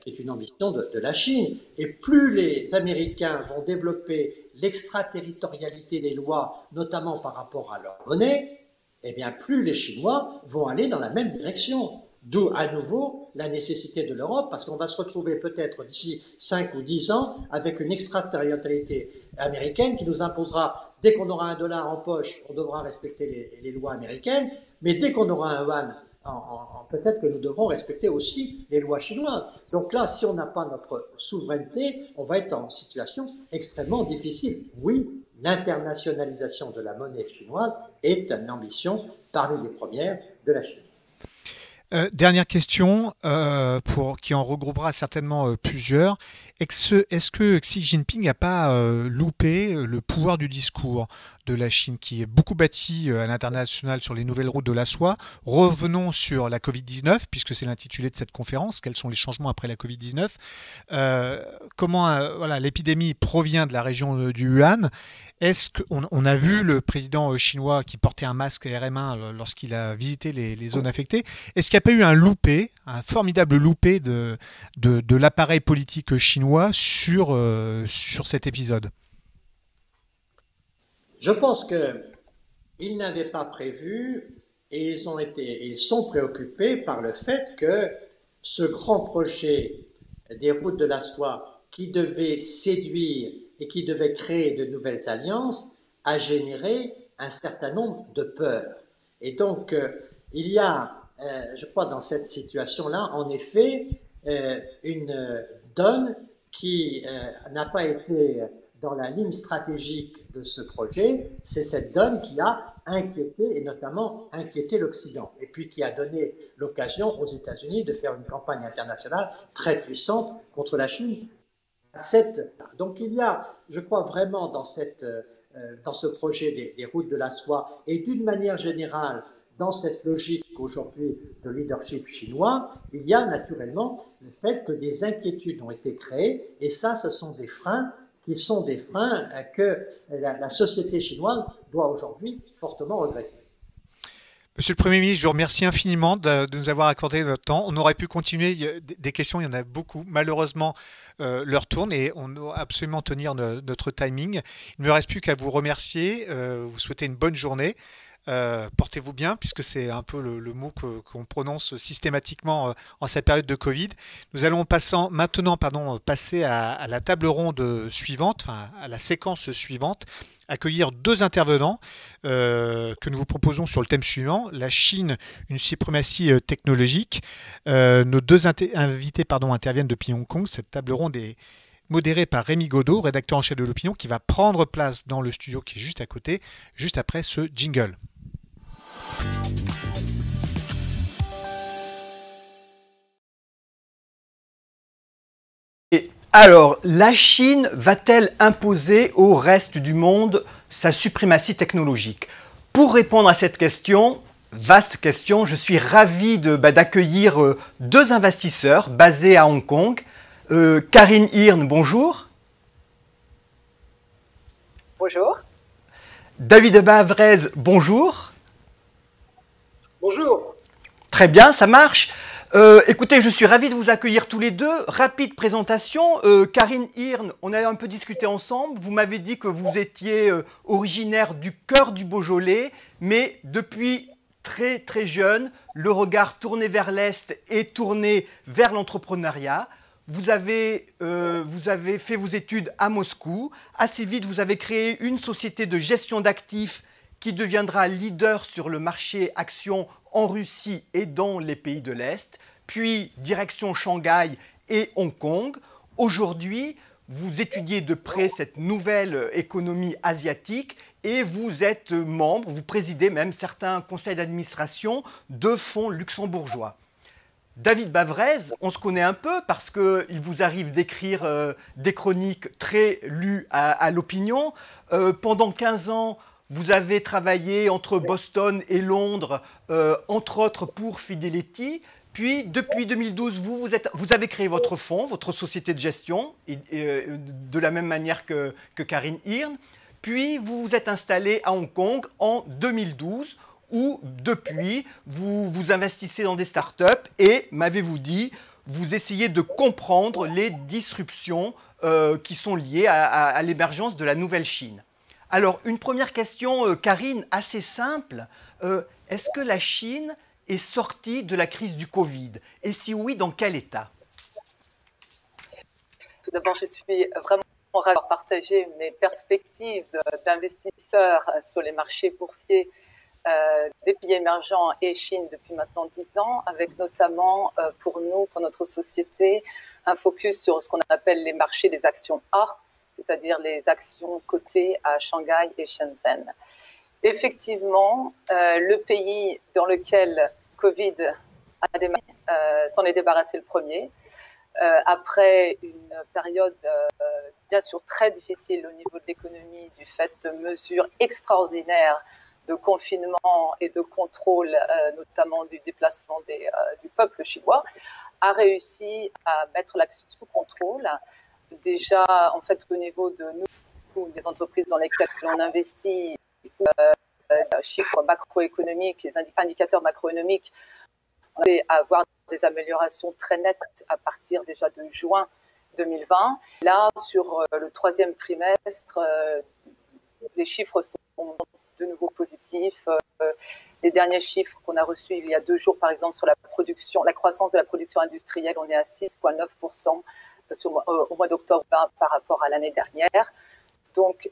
qui est une ambition de la Chine. Et plus les Américains vont développer l'extraterritorialité des lois, notamment par rapport à leur monnaie, eh bien plus les Chinois vont aller dans la même direction. D'où à nouveau la nécessité de l'Europe, parce qu'on va se retrouver peut-être d'ici 5 ou 10 ans avec une extraterritorialité américaine qui nous imposera, dès qu'on aura un dollar en poche, on devra respecter les lois américaines, mais dès qu'on aura un yuan, peut-être que nous devrons respecter aussi les lois chinoises. Donc là, si on n'a pas notre souveraineté, on va être en situation extrêmement difficile. Oui, l'internationalisation de la monnaie chinoise est une ambition parmi les premières de la Chine. Dernière question, qui en regroupera certainement plusieurs. Est-ce que Xi Jinping n'a pas loupé le pouvoir du discours de la Chine, qui est beaucoup bâti à l'international sur les nouvelles routes de la soie? Revenons sur la Covid-19, puisque c'est l'intitulé de cette conférence. Quels sont les changements après la Covid-19? Voilà, l'épidémie provient de la région du Wuhan. Est-ce qu'on a vu le président chinois qui portait un masque RM1 lorsqu'il a visité les zones affectées? Est-ce qu'il n'y a pas eu un formidable loupé de l'appareil politique chinois sur cet épisode? Je pense qu'ils n'avaient pas prévu et ils sont préoccupés par le fait que ce grand projet des routes de la soie qui devait séduire et qui devait créer de nouvelles alliances a généré un certain nombre de peurs. Et donc, il y a, je crois, dans cette situation-là, en effet, une donne qui n'a pas été dans la ligne stratégique de ce projet. C'est cette donne qui a inquiété, et notamment inquiété l'Occident, et puis qui a donné l'occasion aux États-Unis de faire une campagne internationale très puissante contre la Chine. Donc il y a, je crois vraiment dans ce projet des routes de la soie, et d'une manière générale, dans cette logique aujourd'hui de leadership chinois, il y a naturellement le fait que des inquiétudes ont été créées, et ça, ce sont des freins qui sont des freins que la société chinoise doit aujourd'hui fortement regretter. Monsieur le Premier ministre, je vous remercie infiniment de nous avoir accordé notre temps. On aurait pu continuer des questions, il y en a beaucoup. Malheureusement, l'heure tourne et on doit absolument tenir notre timing. Il ne me reste plus qu'à vous remercier, vous souhaiter une bonne journée. Portez-vous bien, puisque c'est un peu le mot qu'on prononce systématiquement en cette période de Covid. Nous allons maintenant passer à la table ronde suivante, à la séquence suivante, accueillir deux intervenants que nous vous proposons sur le thème suivant, la Chine, une suprématie technologique. Nos deux invités interviennent depuis Hong Kong. Cette table ronde est modérée par Rémi Godot, rédacteur en chef de l'Opinion, qui va prendre place dans le studio qui est juste à côté, juste après ce jingle. Et alors, la Chine va-t-elle imposer au reste du monde sa suprématie technologique? Pour répondre à cette question, vaste question, je suis ravi d'accueillir deux investisseurs basés à Hong Kong. Karine Hirn, bonjour. Bonjour. David Bavrez, bonjour. Bonjour. Très bien, ça marche. Écoutez, je suis ravi de vous accueillir tous les deux. Rapide présentation. Karine Hirn, on a un peu discuté ensemble. Vous m'avez dit que vous étiez originaire du cœur du Beaujolais, mais depuis très très jeune, le regard tourné vers l'Est et tourné vers l'entrepreneuriat. Vous avez fait vos études à Moscou. Assez vite, vous avez créé une société de gestion d'actifs qui deviendra leader sur le marché actions en Russie et dans les pays de l'Est. puis direction Shanghai et Hong Kong. Aujourd'hui, vous étudiez de près cette nouvelle économie asiatique et vous êtes membre, vous présidez même certains conseils d'administration de fonds luxembourgeois. David Bavrez, on se connaît un peu parce qu'il vous arrive d'écrire des chroniques très lues à l'opinion. Pendant 15 ans, vous avez travaillé entre Boston et Londres, entre autres pour Fidelity. Puis, depuis 2012, vous avez créé votre fonds, votre société de gestion, de la même manière que Karine Hearn. Puis, vous vous êtes installé à Hong Kong en 2012, où, depuis, vous investissez dans des startups et, m'avez-vous dit, vous essayez de comprendre les disruptions qui sont liées à l'émergence de la nouvelle Chine. Alors, une première question, Karine, assez simple. Est-ce que la Chine est sortie de la crise du Covid? Et si oui, dans quel état? Tout d'abord, je suis vraiment ravie de partager mes perspectives d'investisseurs sur les marchés boursiers des pays émergents et Chine depuis maintenant 10 ans, avec notamment pour nous, pour notre société, un focus sur ce qu'on appelle les marchés des actions A, c'est-à-dire les actions cotées à Shanghai et Shenzhen. Effectivement, le pays dans lequel Covid a démarré s'en est débarrassé le premier. Après une période bien sûr très difficile au niveau de l'économie du fait de mesures extraordinaires de confinement et de contrôle, notamment du déplacement du peuple chinois, a réussi à mettre l'action sous contrôle. Déjà, en fait, au niveau de nous, des entreprises dans lesquelles on investit, chiffres macroéconomiques, les indicateurs macroéconomiques, on va avoir des améliorations très nettes à partir déjà de juin 2020. Là, sur le troisième trimestre, les chiffres sont de nouveau positifs. Les derniers chiffres qu'on a reçus il y a 2 jours, par exemple, sur la croissance de la production industrielle, on est à 6,9% au mois d'octobre par rapport à l'année dernière. Donc,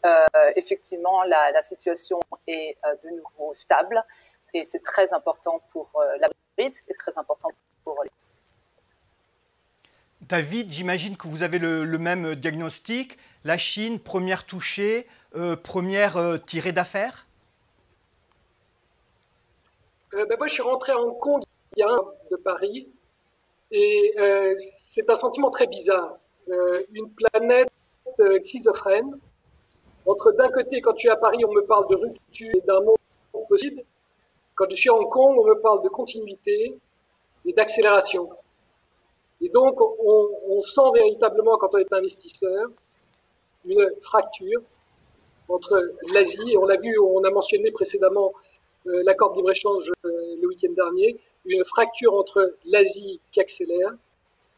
effectivement, la situation est de nouveau stable et c'est très important pour la risque et très important pour les... David, j'imagine que vous avez le même diagnostic. La Chine, première touchée, première tirée d'affaires? Moi, je suis rentré à Hong Kong il y a un an de Paris et c'est un sentiment très bizarre. Une planète schizophrène. Entre d'un côté, quand je suis à Paris, on me parle de rupture et d'un monde possible. Quand je suis à Hong Kong, on me parle de continuité et d'accélération. Et donc, on sent véritablement, quand on est investisseur, une fracture entre l'Asie, et on l'a vu, on a mentionné précédemment l'accord de libre-échange le week-end dernier, une fracture entre l'Asie qui accélère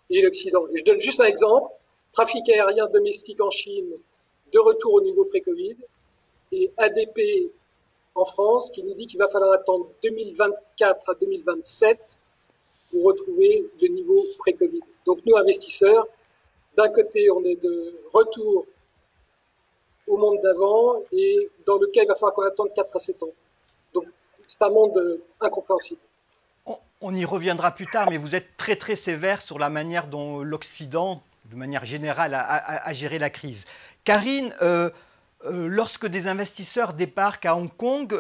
et l'Occident. Et je donne juste un exemple, trafic aérien domestique en Chine, de retour au niveau pré-Covid, et ADP en France qui nous dit qu'il va falloir attendre 2024 à 2027 pour retrouver le niveau pré-Covid. Donc nous, investisseurs, d'un côté, on est de retour au monde d'avant et dans lequel il va falloir qu'on attende 4 à 7 ans. Donc c'est un monde incompréhensible. On y reviendra plus tard, mais vous êtes très très sévère sur la manière dont l'Occident, de manière générale, a géré la crise. Karine, lorsque des investisseurs débarquent à Hong Kong,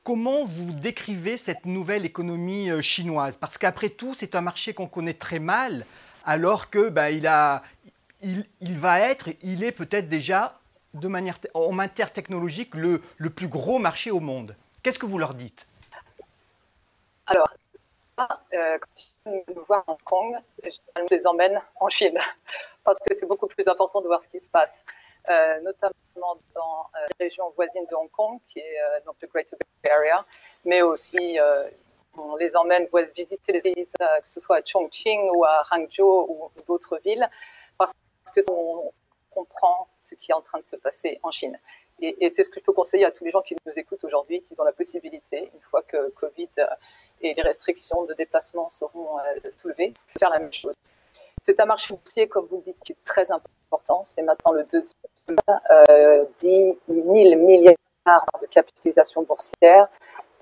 comment vous décrivez cette nouvelle économie chinoise? Parce qu'après tout, c'est un marché qu'on connaît très mal, alors que il est peut-être déjà, en matière technologique, le plus gros marché au monde. Qu'est-ce que vous leur dites? Alors, quand ils nous voient à Hong Kong, je les emmène en Chine, parce que c'est beaucoup plus important de voir ce qui se passe. Notamment dans la région voisine de Hong Kong, qui est donc le Greater Bay Area, mais aussi on les emmène visiter les villes, que ce soit à Chongqing ou à Hangzhou ou d'autres villes, parce qu'on comprend ce qui est en train de se passer en Chine. Et c'est ce que je peux conseiller à tous les gens qui nous écoutent aujourd'hui, s'ils ont la possibilité, une fois que Covid et les restrictions de déplacement seront soulevées, de faire la même chose. C'est un marché boursier, comme vous le dites, qui est très important. C'est maintenant le deuxième, 10 000 milliards de capitalisation boursière,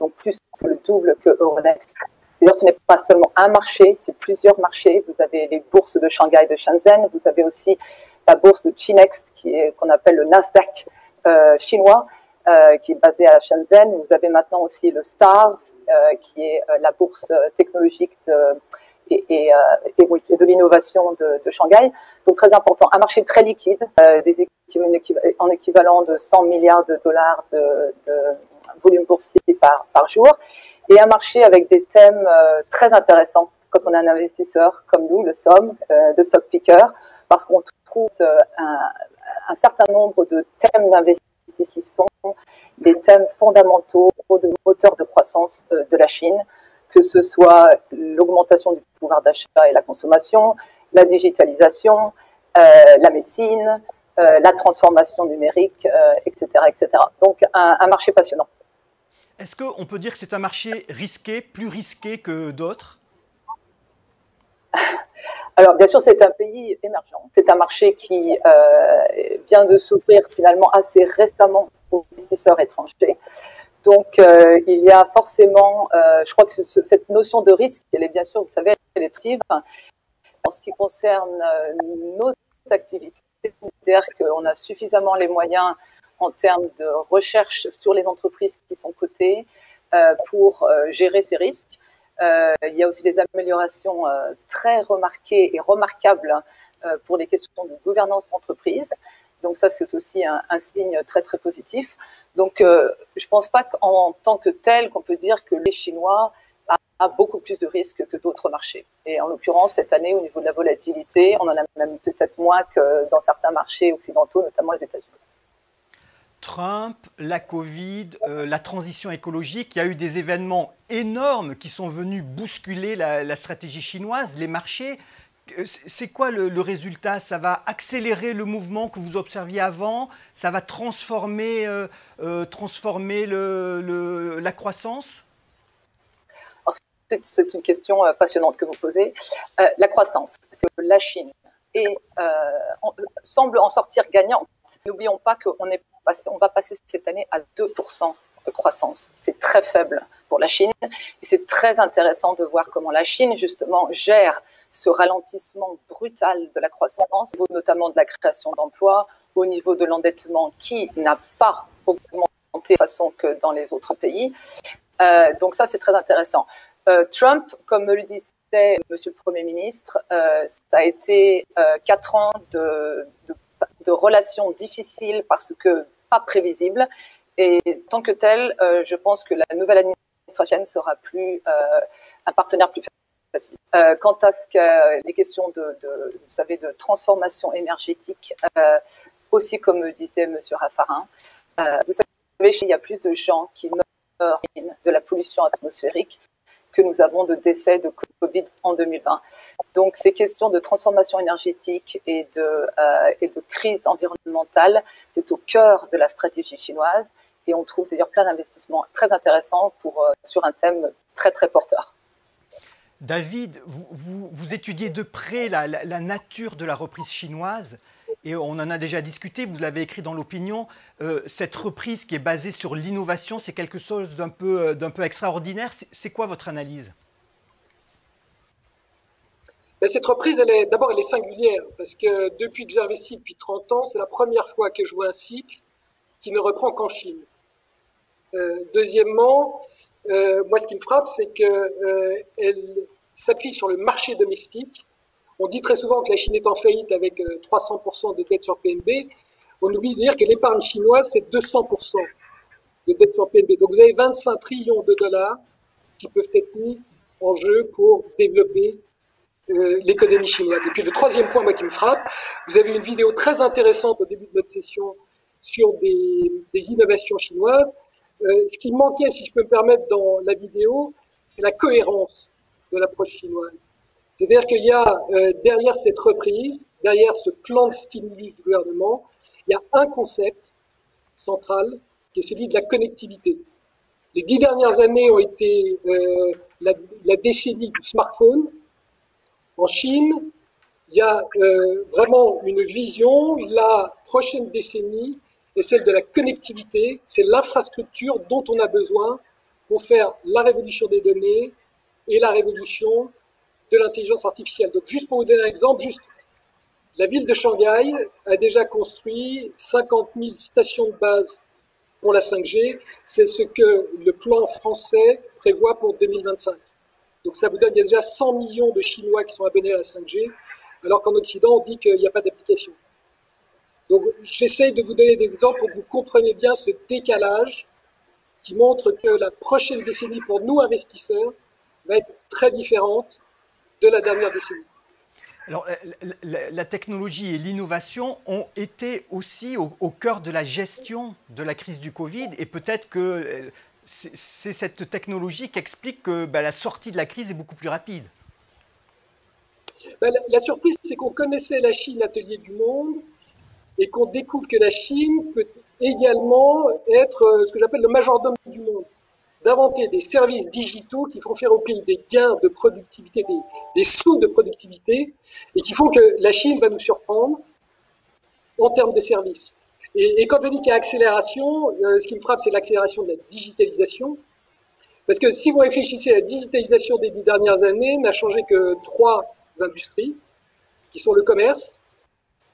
donc plus que le double que Euronext. D'ailleurs, ce n'est pas seulement un marché, c'est plusieurs marchés. Vous avez les bourses de Shanghai et de Shenzhen, vous avez aussi la bourse de Chinext, qu'on appelle le Nasdaq chinois, qui est basé à Shenzhen. Vous avez maintenant aussi le STARS, qui est la bourse technologique et de l'innovation de Shanghai. Donc très important, un marché très liquide, en équivalent de 100 milliards de dollars de volume boursier par jour, et un marché avec des thèmes très intéressants quand on est un investisseur comme nous le sommes, de stock picker, parce qu'on trouve un certain nombre de thèmes d'investissement qui sont des thèmes fondamentaux de moteur de croissance de la Chine, que ce soit l'augmentation du pouvoir d'achat et la consommation, la digitalisation, la médecine, la transformation numérique, etc., etc. Donc un marché passionnant. Est-ce qu'on peut dire que c'est un marché risqué, plus risqué que d'autres? Alors, bien sûr, c'est un pays émergent. C'est un marché qui vient de s'ouvrir finalement assez récemment aux investisseurs étrangers. Donc, il y a forcément, je crois que cette notion de risque, elle est bien sûr, vous savez, relative. En ce qui concerne nos activités, c'est-à-dire qu'on a suffisamment les moyens en termes de recherche sur les entreprises qui sont cotées pour gérer ces risques. Il y a aussi des améliorations très remarquées et remarquables pour les questions de gouvernance d'entreprise. Donc ça, c'est aussi un signe très, très positif. Donc, je ne pense pas qu'en tant que tel, qu'on peut dire que les Chinois a beaucoup plus de risques que d'autres marchés. Et en l'occurrence, cette année, au niveau de la volatilité, on en a même peut-être moins que dans certains marchés occidentaux, notamment les États-Unis. Trump, la Covid, la transition écologique, il y a eu des événements énormes qui sont venus bousculer la stratégie chinoise, les marchés. C'est quoi le résultat? Ça va accélérer le mouvement que vous observiez avant? Ça va transformer la croissance? C'est une question passionnante que vous posez. La croissance, c'est que la Chine semble en sortir gagnante. N'oublions pas qu'on va passer cette année à 2% de croissance. C'est très faible pour la Chine. Et c'est très intéressant de voir comment la Chine, justement, gère ce ralentissement brutal de la croissance, au niveau notamment de la création d'emplois, au niveau de l'endettement qui n'a pas augmenté de la façon que dans les autres pays. Donc ça, c'est très intéressant. Trump, comme me le disait Monsieur le Premier ministre, ça a été 4 ans de relations difficiles parce que pas prévisibles. Et tant que tel, je pense que la nouvelle administration sera un partenaire plus facile. Quant à les questions vous savez, de transformation énergétique, aussi comme me disait Monsieur Raffarin, vous savez, il y a plus de gens qui meurent de la pollution atmosphérique que nous avons de décès de Covid en 2020. Donc, ces questions de transformation énergétique et de crise environnementale, c'est au cœur de la stratégie chinoise. Et on trouve d'ailleurs plein d'investissements très intéressants sur un thème très, très porteur. David, vous étudiez de près la nature de la reprise chinoise. Et on en a déjà discuté, vous l'avez écrit dans l'opinion, cette reprise qui est basée sur l'innovation, c'est quelque chose d'un peu extraordinaire. C'est quoi votre analyse? Cette reprise, elle est singulière, parce que depuis que j'investis depuis 30 ans, c'est la première fois que je vois un cycle qui ne reprend qu'en Chine. Deuxièmement, moi ce qui me frappe, c'est qu'elle s'appuie sur le marché domestique. On dit très souvent que la Chine est en faillite avec 300% de dette sur PNB. On oublie de dire que l'épargne chinoise, c'est 200% de dette sur PNB. Donc vous avez 25 trillions de dollars qui peuvent être mis en jeu pour développer l'économie chinoise. Et puis le troisième point, moi, qui me frappe, vous avez une vidéo très intéressante au début de notre session sur des innovations chinoises. Ce qui manquait, si je peux me permettre, dans la vidéo, c'est la cohérence de l'approche chinoise. C'est-à-dire qu'il y a derrière cette reprise, derrière ce plan de stimulus du gouvernement, il y a un concept central qui est celui de la connectivité. Les 10 dernières années ont été la décennie du smartphone. En Chine, il y a vraiment une vision. La prochaine décennie est celle de la connectivité. C'est l'infrastructure dont on a besoin pour faire la révolution des données, et la révolution de l'intelligence artificielle. Donc, juste pour vous donner un exemple, la ville de Shanghai a déjà construit 50 000 stations de base pour la 5G. C'est ce que le plan français prévoit pour 2025. Donc ça vous donne, il y a déjà 100 millions de Chinois qui sont abonnés à la 5G, alors qu'en Occident, on dit qu'il n'y a pas d'application. Donc j'essaye de vous donner des exemples pour que vous compreniez bien ce décalage qui montre que la prochaine décennie pour nous investisseurs va être très différente de la dernière décennie. Alors, la technologie et l'innovation ont été aussi au cœur de la gestion de la crise du Covid, et peut-être que c'est cette technologie qui explique que la sortie de la crise est beaucoup plus rapide. La surprise, c'est qu'on connaissait la Chine, atelier du monde, et qu'on découvre que la Chine peut également être ce que j'appelle le majordome du monde, d'inventer des services digitaux qui font faire au pays des gains de productivité, des sauts de productivité, et qui font que la Chine va nous surprendre en termes de services. Et quand je dis qu'il y a accélération, ce qui me frappe, c'est l'accélération de la digitalisation. Parce que si vous réfléchissez à la digitalisation des 10 dernières années, n'a changé que 3 industries, qui sont le commerce,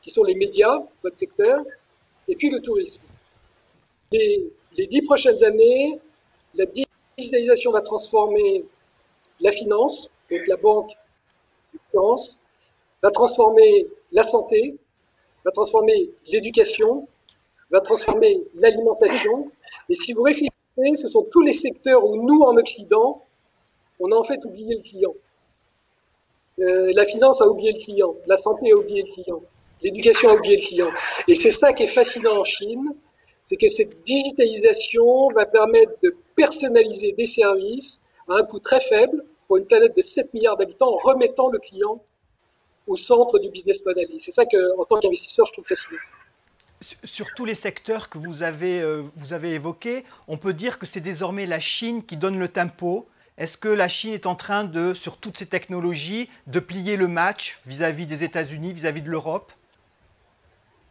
qui sont les médias, votre secteur, et puis le tourisme. Les 10 prochaines années, la digitalisation va transformer la finance, donc la banque, l'assurance, va transformer la santé, va transformer l'éducation, va transformer l'alimentation. Et si vous réfléchissez, ce sont tous les secteurs où nous, en Occident, on a en fait oublié le client. La finance a oublié le client, la santé a oublié le client, l'éducation a oublié le client. Et c'est ça qui est fascinant en Chine, c'est que cette digitalisation va permettre de personnaliser des services à un coût très faible pour une planète de 7 milliards d'habitants en remettant le client au centre du business model. Et c'est ça que, en tant qu'investisseur, je trouve fascinant. Sur tous les secteurs que vous avez évoqués, on peut dire que c'est désormais la Chine qui donne le tempo. Est-ce que la Chine est en train de, sur toutes ces technologies, de plier le match vis-à-vis des États-Unis, vis-à-vis de l'Europe?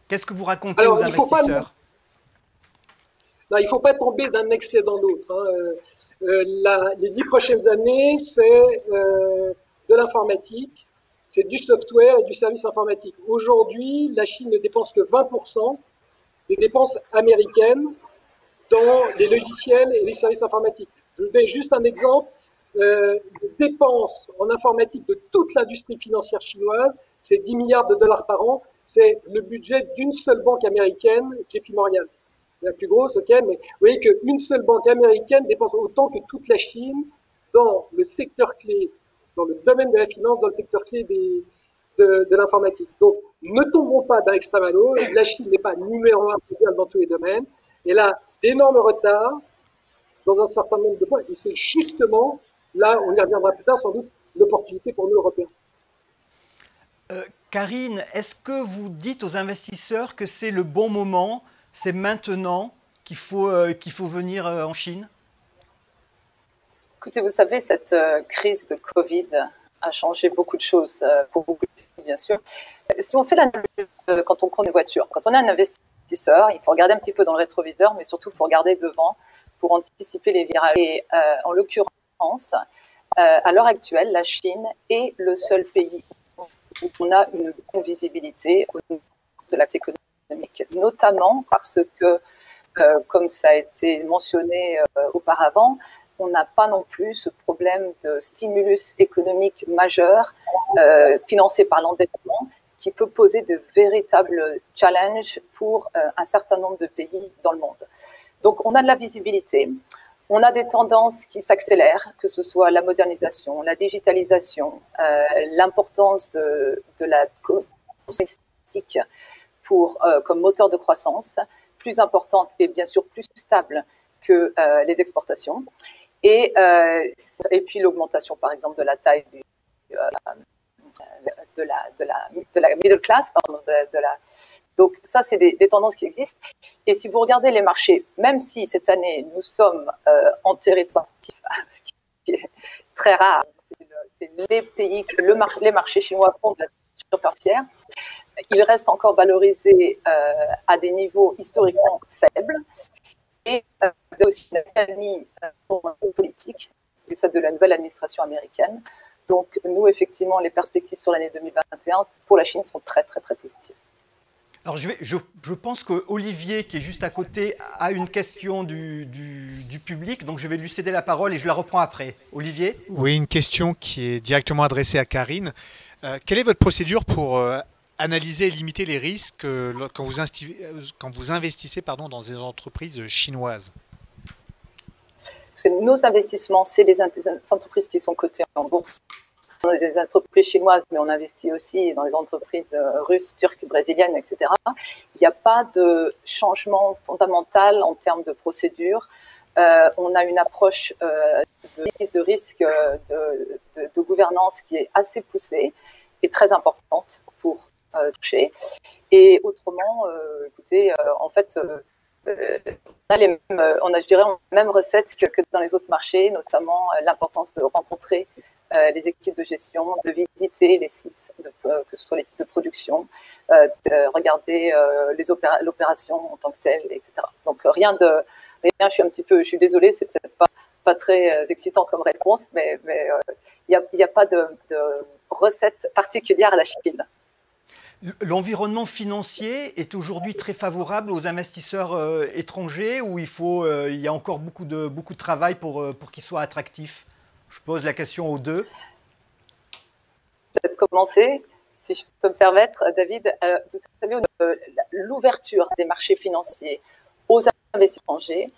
Qu'est-ce que vous racontez aux investisseurs? Il ne faut pas tomber d'un excès dans l'autre. Les 10 prochaines années, c'est de l'informatique, c'est du software et du service informatique. Aujourd'hui, la Chine ne dépense que 20% des dépenses américaines dans les logiciels et les services informatiques. Je vous donne juste un exemple. Les dépenses en informatique de toute l'industrie financière chinoise, c'est 10 milliards de dollars par an. C'est le budget d'une seule banque américaine, JP Morgan. C'est la plus grosse, ok, mais vous voyez qu'une seule banque américaine dépense autant que toute la Chine dans le secteur clé, dans le domaine de la finance, dans le secteur clé de l'informatique. Donc, ne tombons pas d'un extrême à l'autre. La Chine n'est pas numéro 1 mondial dans tous les domaines. Elle a d'énormes retards dans un certain nombre de points. Et c'est justement, là, on y reviendra plus tard, sans doute, l'opportunité pour nous, Européens. Karine, est-ce que vous dites aux investisseurs que c'est le bon moment, c'est maintenant qu'il faut venir en Chine? Écoutez, vous savez, cette crise de Covid a changé beaucoup de choses pour beaucoup de pays, bien sûr. Si on fait l'analyse quand on conduit une voiture, quand on est un investisseur, il faut regarder un petit peu dans le rétroviseur, mais surtout, il faut regarder devant pour anticiper les virages. Et en l'occurrence, à l'heure actuelle, la Chine est le seul pays où on a une bonne visibilité au niveau de l'activité économique, notamment parce que, comme ça a été mentionné auparavant, on n'a pas non plus ce problème de stimulus économique majeur financé par l'endettement qui peut poser de véritables challenges pour un certain nombre de pays dans le monde. Donc, on a de la visibilité. On a des tendances qui s'accélèrent, que ce soit la modernisation, la digitalisation, l'importance de la touristique comme moteur de croissance, plus importante et bien sûr plus stable que les exportations. Et puis l'augmentation, par exemple, de la taille de la middle class, pardon, donc ça, c'est des tendances qui existent. Et si vous regardez les marchés, même si cette année, nous sommes en territoire, ce qui est très rare, c'est les pays, les marchés chinois font de la structure tertiaire, ils restent encore valorisés à des niveaux historiquement faibles. Et vous avez aussi une économie politique du fait de la nouvelle administration américaine. Donc, nous, effectivement, les perspectives sur l'année 2021 pour la Chine sont très, très, très positives. Alors, je pense qu'Olivier, qui est juste à côté, a une question du public. Donc, je vais lui céder la parole et je la reprends après. Olivier ? Oui, une question qui est directement adressée à Karine. Quelle est votre procédure pour analyser et limiter les risques quand vous investissez dans des entreprises chinoises ? Nos investissements, c'est des entreprises qui sont cotées en bourse. On a des entreprises chinoises, mais on investit aussi dans les entreprises russes, turques, brésiliennes, etc. Il n'y a pas de changement fondamental en termes de procédure. On a une approche de prise de risque, de gouvernance qui est assez poussée et très importante pour toucher. Et autrement, écoutez, en fait, on a les mêmes recettes que dans les autres marchés, notamment l'importance de rencontrer les équipes de gestion, de visiter les sites, que ce soit les sites de production, regarder l'opération en tant que telle, etc. Donc rien, je suis désolée, c'est peut-être pas très excitant comme réponse, mais il n'y a pas de recette particulière à la Chine. L'environnement financier est aujourd'hui très favorable aux investisseurs étrangers ou il y a encore beaucoup de travail pour qu'il soit attractif? Je pose la question aux deux. Peut-être commencer, si je peux me permettre, David. Vous savez, l'ouverture des marchés financiers aux investisseurs étrangers,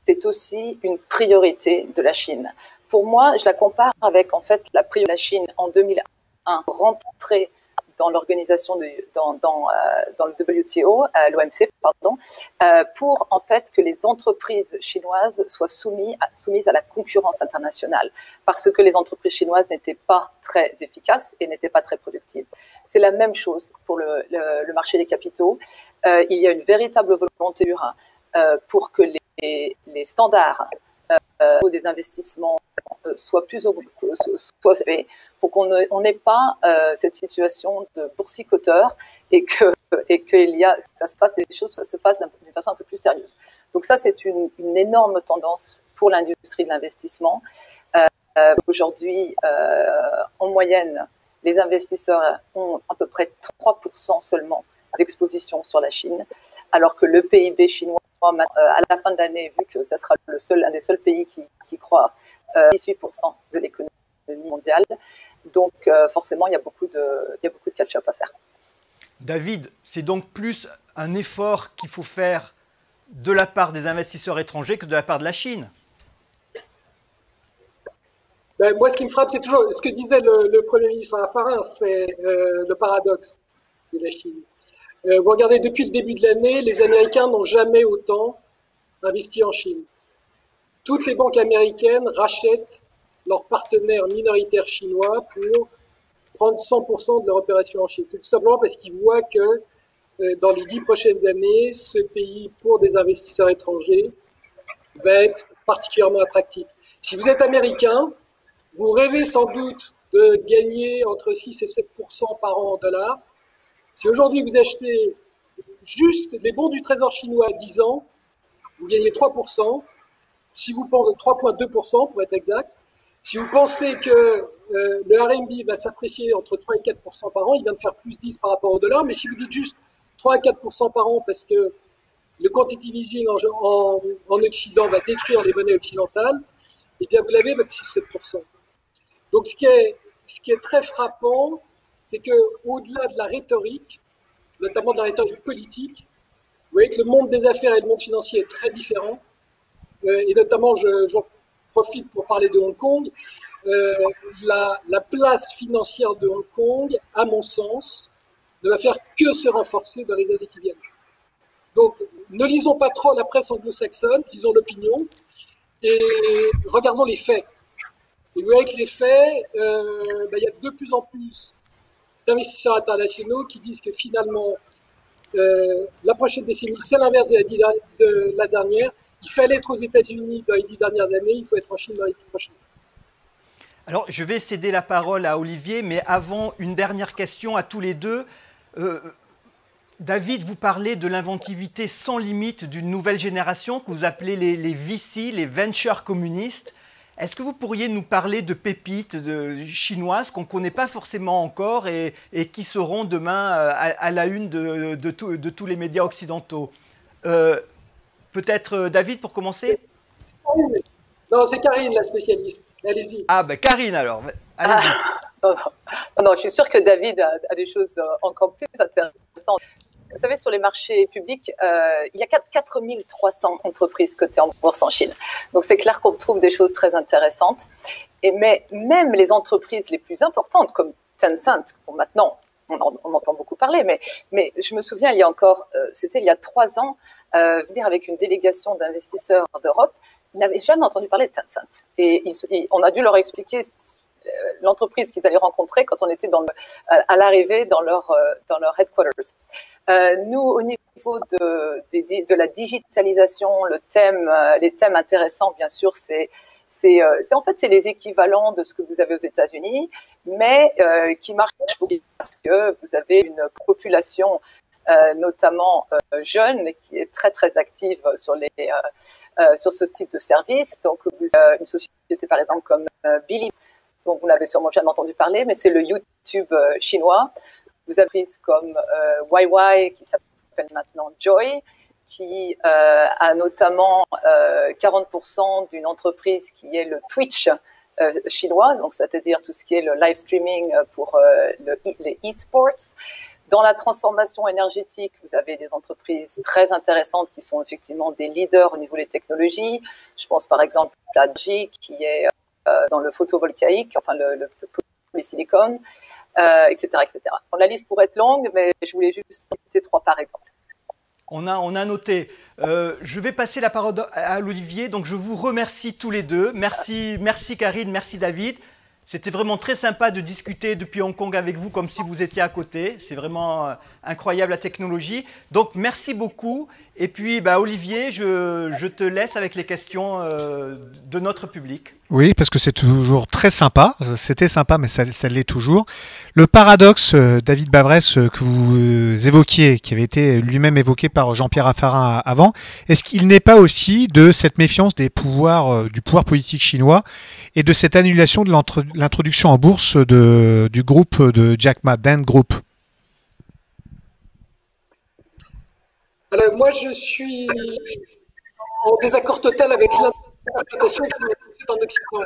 c'est aussi une priorité de la Chine. Pour moi, je la compare avec en fait la priorité de la Chine en 2001, rentrer dans l'organisation dans le WTO, l'OMC, pardon, pour en fait que les entreprises chinoises soient soumises à la concurrence internationale, parce que les entreprises chinoises n'étaient pas très efficaces et n'étaient pas très productives. C'est la même chose pour le marché des capitaux. Il y a une véritable volonté pour que les standards des investissements soient plus pour qu'on n'ait pas cette situation de boursicoteur et que les choses se fassent d'une façon un peu plus sérieuse. Donc ça, c'est une énorme tendance pour l'industrie de l'investissement. Aujourd'hui, en moyenne, les investisseurs ont à peu près 3% seulement d'exposition sur la Chine, alors que le PIB chinois, à la fin de l'année, vu que ça sera un des seuls pays qui croît, 18% de l'économie mondiale. Donc forcément, il y a beaucoup de catch-up à faire. David, c'est donc plus un effort qu'il faut faire de la part des investisseurs étrangers que de la part de la Chine. Moi, ce qui me frappe, c'est toujours ce que disait le Premier ministre Raffarin, c'est le paradoxe de la Chine. Vous regardez, depuis le début de l'année, les Américains n'ont jamais autant investi en Chine. Toutes les banques américaines rachètent leurs partenaires minoritaires chinois pour prendre 100% de leur opération en Chine. C'est tout simplement parce qu'ils voient que dans les 10 prochaines années, ce pays, pour des investisseurs étrangers, va être particulièrement attractif. Si vous êtes américain, vous rêvez sans doute de gagner entre 6 et 7% par an en dollars. Si aujourd'hui vous achetez juste les bons du Trésor chinois à 10 ans, vous gagnez 3%. Si vous pensez 3,2% pour être exact. Si vous pensez que le RMB va s'apprécier entre 3 et 4% par an, il vient de faire plus 10 par rapport au dollar. Mais si vous dites juste 3 à 4% par an parce que le quantitative easing en Occident va détruire les monnaies occidentales, eh bien vous l'avez votre 6-7%. Donc ce qui est très frappant, c'est qu'au-delà de la rhétorique, notamment de la rhétorique politique, vous voyez que le monde des affaires et le monde financier est très différent. Et notamment, j'en profite pour parler de Hong Kong. La place financière de Hong Kong, à mon sens, ne va faire que se renforcer dans les années qui viennent. Donc, ne lisons pas trop la presse anglo-saxonne, lisons l'opinion et regardons les faits. Et vous voyez que les faits, il y a de plus en plus d'investisseurs internationaux qui disent que finalement, la prochaine décennie, c'est l'inverse de la dernière. Il fallait être aux États-Unis dans les 10 dernières années, il faut être en Chine dans les 10 prochaines. Alors, je vais céder la parole à Olivier, mais avant, une dernière question à tous les deux. David, vous parlez de l'inventivité sans limite d'une nouvelle génération que vous appelez les VC, les ventures communistes. Est-ce que vous pourriez nous parler de pépites chinoises qu'on ne connaît pas forcément encore et qui seront demain à la une de tous les médias occidentaux? Peut-être David pour commencer? Non, c'est Karine la spécialiste. Allez-y. Ah ben Karine alors, allez-y. Non, je suis sûre que David a des choses encore plus intéressantes. Vous savez, sur les marchés publics, il y a 4300 entreprises cotées en bourse en Chine. Donc, c'est clair qu'on trouve des choses très intéressantes. Mais même les entreprises les plus importantes, comme Tencent, bon, maintenant, on entend beaucoup parler, mais je me souviens, c'était il y a 3 ans, venir avec une délégation d'investisseurs d'Europe, ils n'avaient jamais entendu parler de Tencent. Et on a dû leur expliquer l'entreprise qu'ils allaient rencontrer quand on était à l'arrivée dans leur headquarters. Nous, au niveau de la digitalisation, les thèmes intéressants, bien sûr, c'est les équivalents de ce que vous avez aux États-Unis, mais qui marchent beaucoup parce que vous avez une population notamment jeune qui est très très active sur ce type de service. Donc, vous avez une société par exemple comme Bilibili, dont vous n'avez sûrement jamais entendu parler, mais c'est le YouTube chinois. Vous avez prise comme YY, qui s'appelle maintenant Joy, qui a notamment 40% d'une entreprise qui est le Twitch chinois, donc c'est-à-dire tout ce qui est le live streaming pour les e-sports. Dans la transformation énergétique, vous avez des entreprises très intéressantes qui sont effectivement des leaders au niveau des technologies. Je pense par exemple à Dji, qui est dans le photovoltaïque, enfin le polysilicone, etc., etc. Bon, la liste pourrait être longue, mais je voulais juste citer 3 par exemple. On a noté. Je vais passer la parole à Olivier. Donc, je vous remercie tous les deux. Merci Karine, merci David. C'était vraiment très sympa de discuter depuis Hong Kong avec vous comme si vous étiez à côté. C'est vraiment incroyable la technologie. Donc, merci beaucoup. Et puis, Olivier, je te laisse avec les questions de notre public. Oui, parce que c'est toujours très sympa. C'était sympa, mais ça l'est toujours. Le paradoxe, David Bavresse, que vous évoquiez, qui avait été lui-même évoqué par Jean-Pierre Raffarin avant, est-ce qu'il n'est pas aussi de cette méfiance du pouvoir politique chinois et de cette annulation de l'introduction en bourse du groupe de Jack Ma, Dent Group? Alors, moi, je suis en désaccord total avec l'interprétation qui est faite en Occident.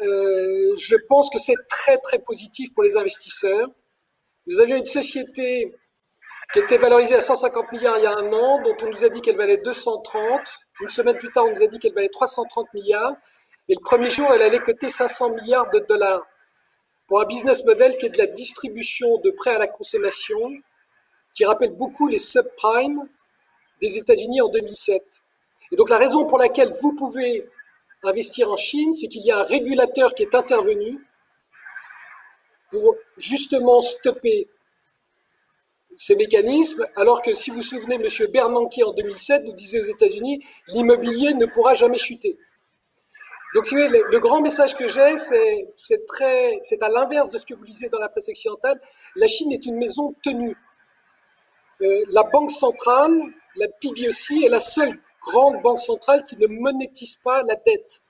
Je pense que c'est très, très positif pour les investisseurs. Nous avions une société qui était valorisée à 150 milliards il y a 1 an, dont on nous a dit qu'elle valait 230. Une semaine plus tard, on nous a dit qu'elle valait 330 milliards. Et le premier jour, elle allait coter 500 milliards de dollars. Pour un business model qui est de la distribution de prêts à la consommation, qui rappelle beaucoup les subprimes des États-Unis en 2007. Et donc la raison pour laquelle vous pouvez investir en Chine, c'est qu'il y a un régulateur qui est intervenu pour justement stopper ce mécanisme, alors que si vous vous souvenez, M. Bernanke en 2007 nous disait aux États-Unis, l'immobilier ne pourra jamais chuter. Donc si vous voulez, le grand message que j'ai, c'est à l'inverse de ce que vous lisez dans la presse occidentale, la Chine est une maison tenue. La banque centrale, la PBOC, est la seule grande banque centrale qui ne monétise pas la dette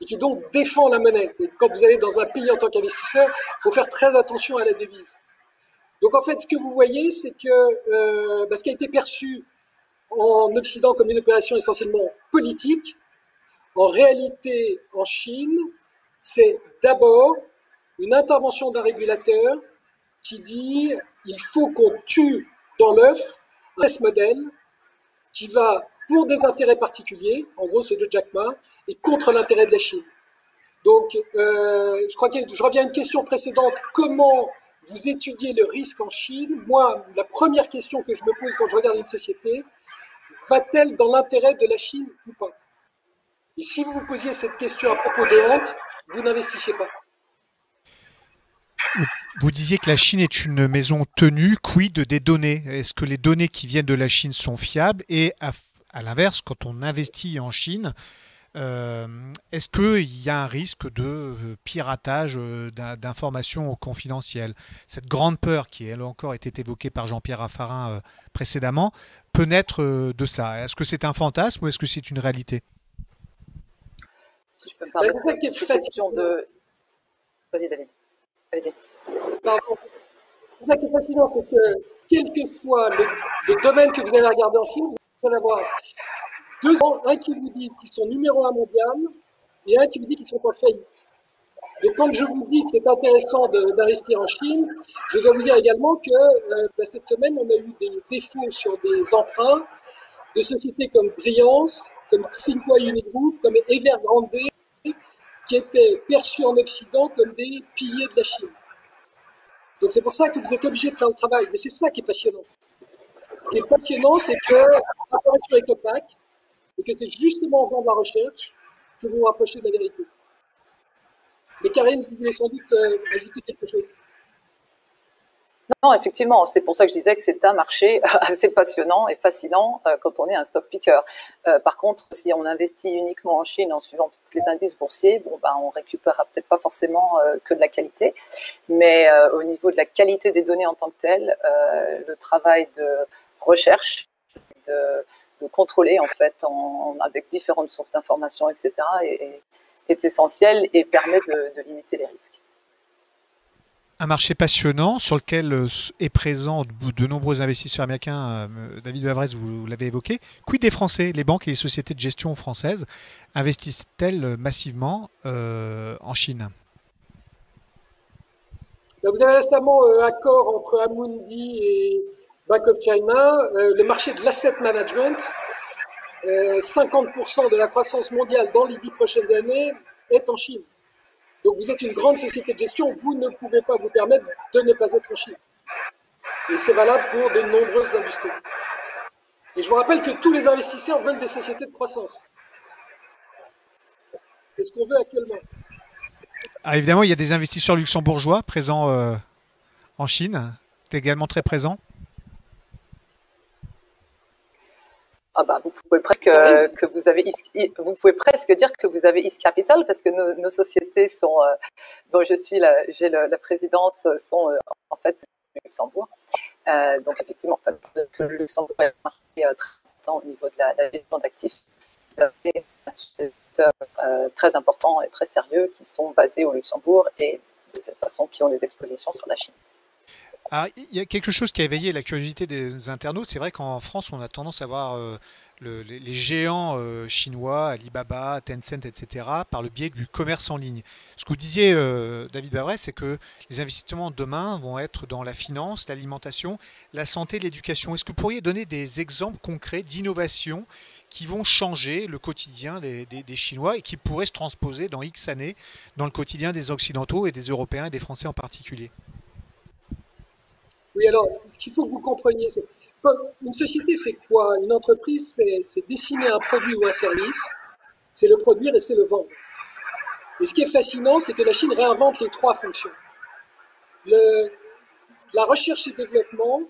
et qui donc défend la monnaie. Et quand vous allez dans un pays en tant qu'investisseur, il faut faire très attention à la devise. Donc en fait, ce que vous voyez, c'est que ce qui a été perçu en Occident comme une opération essentiellement politique, en réalité, en Chine, c'est d'abord une intervention d'un régulateur qui dit il faut qu'on tue dans l'œuf un business model qui va pour des intérêts particuliers, en gros ceux de Jack Ma, et contre l'intérêt de la Chine. Donc, je crois que je reviens à une question précédente, comment vous étudiez le risque en Chine? Moi, la première question que je me pose quand je regarde une société, va-t-elle dans l'intérêt de la Chine ou pas? Et si vous vous posiez cette question à propos des rentes, vous n'investissiez pas. Vous disiez que la Chine est une maison tenue, quid des données? Est-ce que les données qui viennent de la Chine sont fiables? Et à l'inverse, quand on investit en Chine, est-ce qu'il y a un risque de piratage d'informations confidentielles? Cette grande peur qui, elle encore, était évoquée par Jean-Pierre Raffarin précédemment, peut naître de ça. Est-ce que c'est un fantasme ou est-ce que c'est une réalité? Si je peux me permettre c'est ça qui est une question de... Vas-y David, allez-y. Pardon. C'est ça qui est fascinant, c'est que quel que soit le domaine que vous allez regarder en Chine, vous allez avoir deux gens, un qui vous dit qu'ils sont numéro 1 mondial et un qui vous dit qu'ils sont en faillite. Donc quand je vous dis que c'est intéressant d'investir en Chine, je dois vous dire également que cette semaine, on a eu des défauts sur des emprunts de sociétés comme Briance, comme Tsinghua Unigroup, comme Evergrande, qui étaient perçus en Occident comme des piliers de la Chine. Donc c'est pour ça que vous êtes obligé de faire le travail. Mais c'est ça qui est passionnant. Ce qui est passionnant, c'est que l'information est opaque et que c'est justement en faisant de la recherche que vous vous rapprochez de la vérité. Mais Karine, vous voulez sans doute ajouter quelque chose. Non, effectivement, c'est pour ça que je disais que c'est un marché assez passionnant et fascinant quand on est un stock picker. Par contre, si on investit uniquement en Chine en suivant tous les indices boursiers, bon, ben, on récupérera peut-être pas forcément que de la qualité, mais au niveau de la qualité des données en tant que telles, le travail de recherche, de contrôler en fait avec différentes sources d'informations, etc., est essentiel et permet de limiter les risques. Un marché passionnant sur lequel est présent de nombreux investisseurs américains. David Bavrez, vous l'avez évoqué. Quid des Français? Les banques et les sociétés de gestion françaises investissent-elles massivement en Chine? Vous avez récemment un accord entre Amundi et Bank of China. Le marché de l'asset management, 50% de la croissance mondiale dans les 10 prochaines années est en Chine. Donc vous êtes une grande société de gestion, vous ne pouvez pas vous permettre de ne pas être en Chine. Et c'est valable pour de nombreuses industries. Et je vous rappelle que tous les investisseurs veulent des sociétés de croissance. C'est ce qu'on veut actuellement. Ah, évidemment, il y a des investisseurs luxembourgeois présents en Chine. C'est également très présent. Ah bah, vous pouvez presque dire que vous avez East Capital parce que nos sociétés sont, dont j'ai la présidence, sont en fait du Luxembourg. Donc effectivement, que le Luxembourg est un marché très important au niveau de la gestion d'actifs. Vous avez des acteurs très importants et très sérieux qui sont basés au Luxembourg et de cette façon qui ont des expositions sur la Chine. Ah, il y a quelque chose qui a éveillé la curiosité des internautes. C'est vrai qu'en France, on a tendance à voir les géants chinois, Alibaba, Tencent, etc., par le biais du commerce en ligne. Ce que vous disiez, David Bavrez, c'est que les investissements demain vont être dans la finance, l'alimentation, la santé, l'éducation. Est-ce que vous pourriez donner des exemples concrets d'innovations qui vont changer le quotidien des Chinois et qui pourraient se transposer dans X années dans le quotidien des Occidentaux et des Européens et des Français en particulier? Oui, alors, ce qu'il faut que vous compreniez, c'est une société, c'est quoi? Une entreprise, c'est dessiner un produit ou un service, c'est le produire et c'est le vendre. Et ce qui est fascinant, c'est que la Chine réinvente les trois fonctions. La recherche et développement,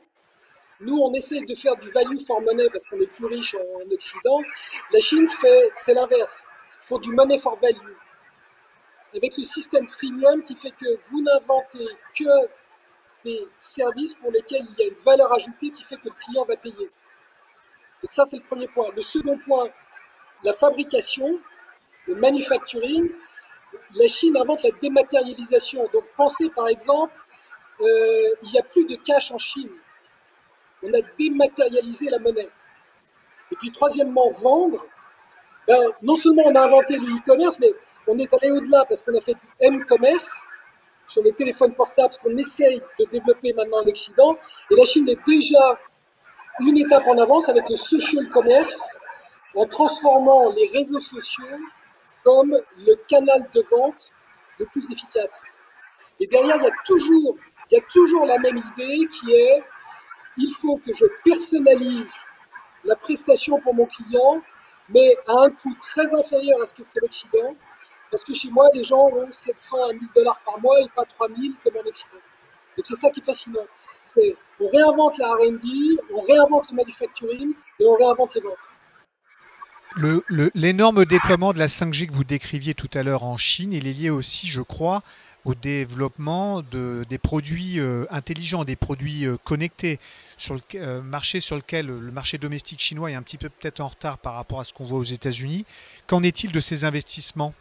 nous, on essaie de faire du value for money parce qu'on est plus riche en Occident. La Chine c'est l'inverse. Ils font du money for value. Avec ce système freemium qui fait que vous n'inventez que des services pour lesquels il y a une valeur ajoutée qui fait que le client va payer. Donc ça, c'est le premier point. Le second point, la fabrication, le manufacturing. La Chine invente la dématérialisation. Donc pensez par exemple, il n'y a plus de cash en Chine. On a dématérialisé la monnaie. Et puis troisièmement, vendre. Non seulement on a inventé le e-commerce, mais on est allé au-delà parce qu'on a fait du m-commerce sur les téléphones portables, ce qu'on essaye de développer maintenant en Occident. Et la Chine est déjà une étape en avance avec le social commerce, en transformant les réseaux sociaux comme le canal de vente le plus efficace. Et derrière, il y a toujours la même idée qui est, il faut que je personnalise la prestation pour mon client, mais à un coût très inférieur à ce que fait l'Occident. Parce que chez moi, les gens ont 700 à 1000 $ par mois et pas 3000 comme en Occident. Donc c'est ça qui est fascinant. On réinvente la R&D, on réinvente le manufacturing et on réinvente les ventes. L'énorme déploiement de la 5G que vous décriviez tout à l'heure en Chine, il est lié aussi, je crois, au développement des produits intelligents, des produits connectés, sur le marché sur lequel le marché domestique chinois est un petit peu peut-être en retard par rapport à ce qu'on voit aux États-Unis. Qu'en est-il de ces investissements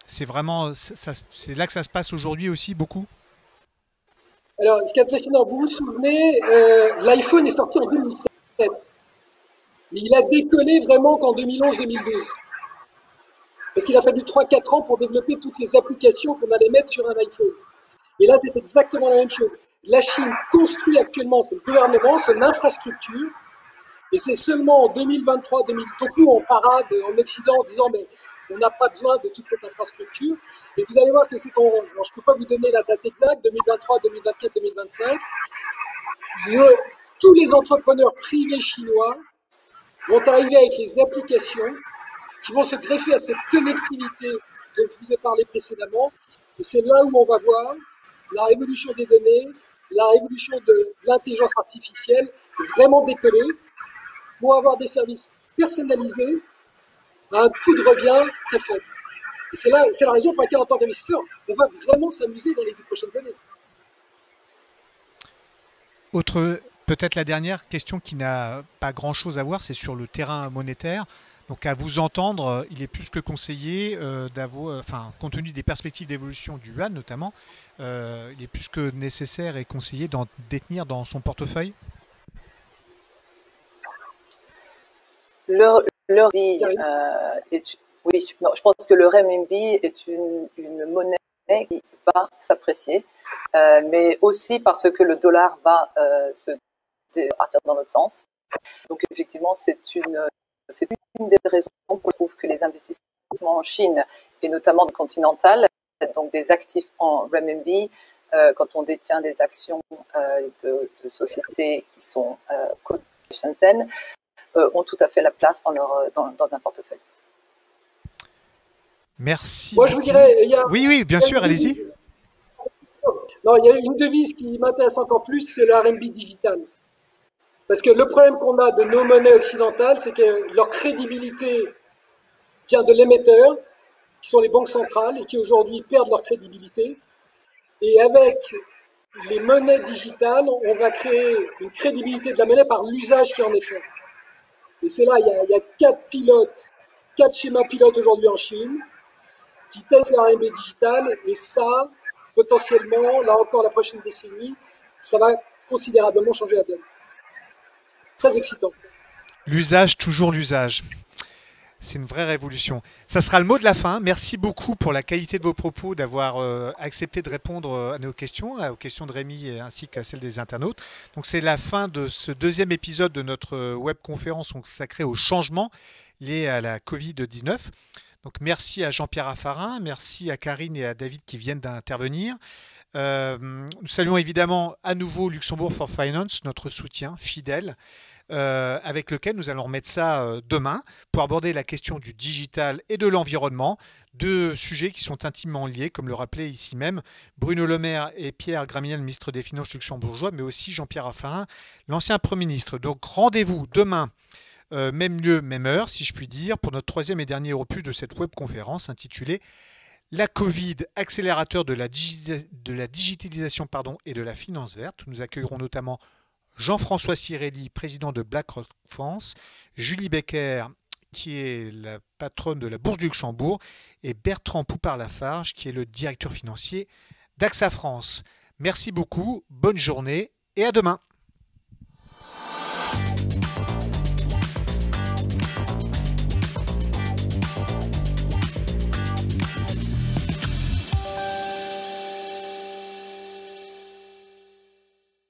c'est vraiment, c'est là que ça se passe aujourd'hui aussi, beaucoup? Alors, ce qui est fascinant, vous vous souvenez, l'iPhone est sorti en 2007. Mais il a décollé vraiment qu'en 2011-2012. Parce qu'il a fallu 3-4 ans pour développer toutes les applications qu'on allait mettre sur un iPhone. Et là, c'est exactement la même chose. La Chine construit actuellement, c'est le gouvernement, son infrastructure. Et c'est seulement en 2023, donc nous, on parade en Occident en disant, mais on n'a pas besoin de toute cette infrastructure. Et vous allez voir que c'est alors, je ne peux pas vous donner la date exacte, 2023, 2024, 2025. Tous les entrepreneurs privés chinois vont arriver avec les applications qui vont se greffer à cette connectivité dont je vous ai parlé précédemment. Et c'est là où on va voir la révolution des données, la révolution de l'intelligence artificielle vraiment décoller pour avoir des services personnalisés à un coût de revient très faible. Et c'est la raison pour laquelle, en tant qu'investisseur, on va vraiment s'amuser dans les 10 prochaines années. Peut-être la dernière question qui n'a pas grand-chose à voir, c'est sur le terrain monétaire. Donc à vous entendre, il est plus que conseillé compte tenu des perspectives d'évolution du yuan notamment, il est plus que nécessaire et conseillé d'en détenir dans son portefeuille. Je pense que le renminbi est une monnaie qui va s'apprécier, mais aussi parce que le dollar va partir dans l'autre sens. Donc effectivement, c'est une des raisons pour je trouve que les investissements en Chine, et notamment continental, donc des actifs en renminbi, quand on détient des actions de sociétés qui sont cotées Shenzhen, ont tout à fait la place dans un portefeuille. Merci. Moi, je vous dirais, oui, bien sûr, allez-y. Non, il y a une devise qui m'intéresse encore plus, c'est le RMB digital. Parce que le problème qu'on a de nos monnaies occidentales, c'est que leur crédibilité vient de l'émetteur, qui sont les banques centrales, et qui aujourd'hui perdent leur crédibilité. Et avec les monnaies digitales, on va créer une crédibilité de la monnaie par l'usage qui en est fait. Et c'est là, il y a 4 schémas pilotes aujourd'hui en Chine, qui testent le RMB digital, et ça, potentiellement, là encore la prochaine décennie, ça va considérablement changer la donne. Très excitant. L'usage, toujours l'usage. C'est une vraie révolution. Ça sera le mot de la fin. Merci beaucoup pour la qualité de vos propos, d'avoir accepté de répondre à nos questions, aux questions de Rémi ainsi qu'à celles des internautes. Donc c'est la fin de ce deuxième épisode de notre webconférence consacrée au changement lié à la Covid-19. Donc merci à Jean-Pierre Raffarin, merci à Karine et à David qui viennent d'intervenir. Nous saluons évidemment à nouveau Luxembourg for Finance, notre soutien fidèle, avec lequel nous allons remettre ça demain pour aborder la question du digital et de l'environnement, deux sujets qui sont intimement liés, comme le rappelait ici même Bruno Le Maire et Pierre Gramiel, ministre des Finances luxembourgeois, mais aussi Jean-Pierre Raffarin, l'ancien Premier ministre. Donc rendez-vous demain, même lieu, même heure, si je puis dire, pour notre troisième et dernier opus de cette webconférence intitulée La Covid, accélérateur de la digitalisation et de la finance verte. Nous accueillerons notamment Jean-François Cirelli, président de BlackRock France, Julie Becker, qui est la patronne de la Bourse du Luxembourg, et Bertrand Poupard-Lafarge, qui est le directeur financier d'AXA France. Merci beaucoup, bonne journée et à demain.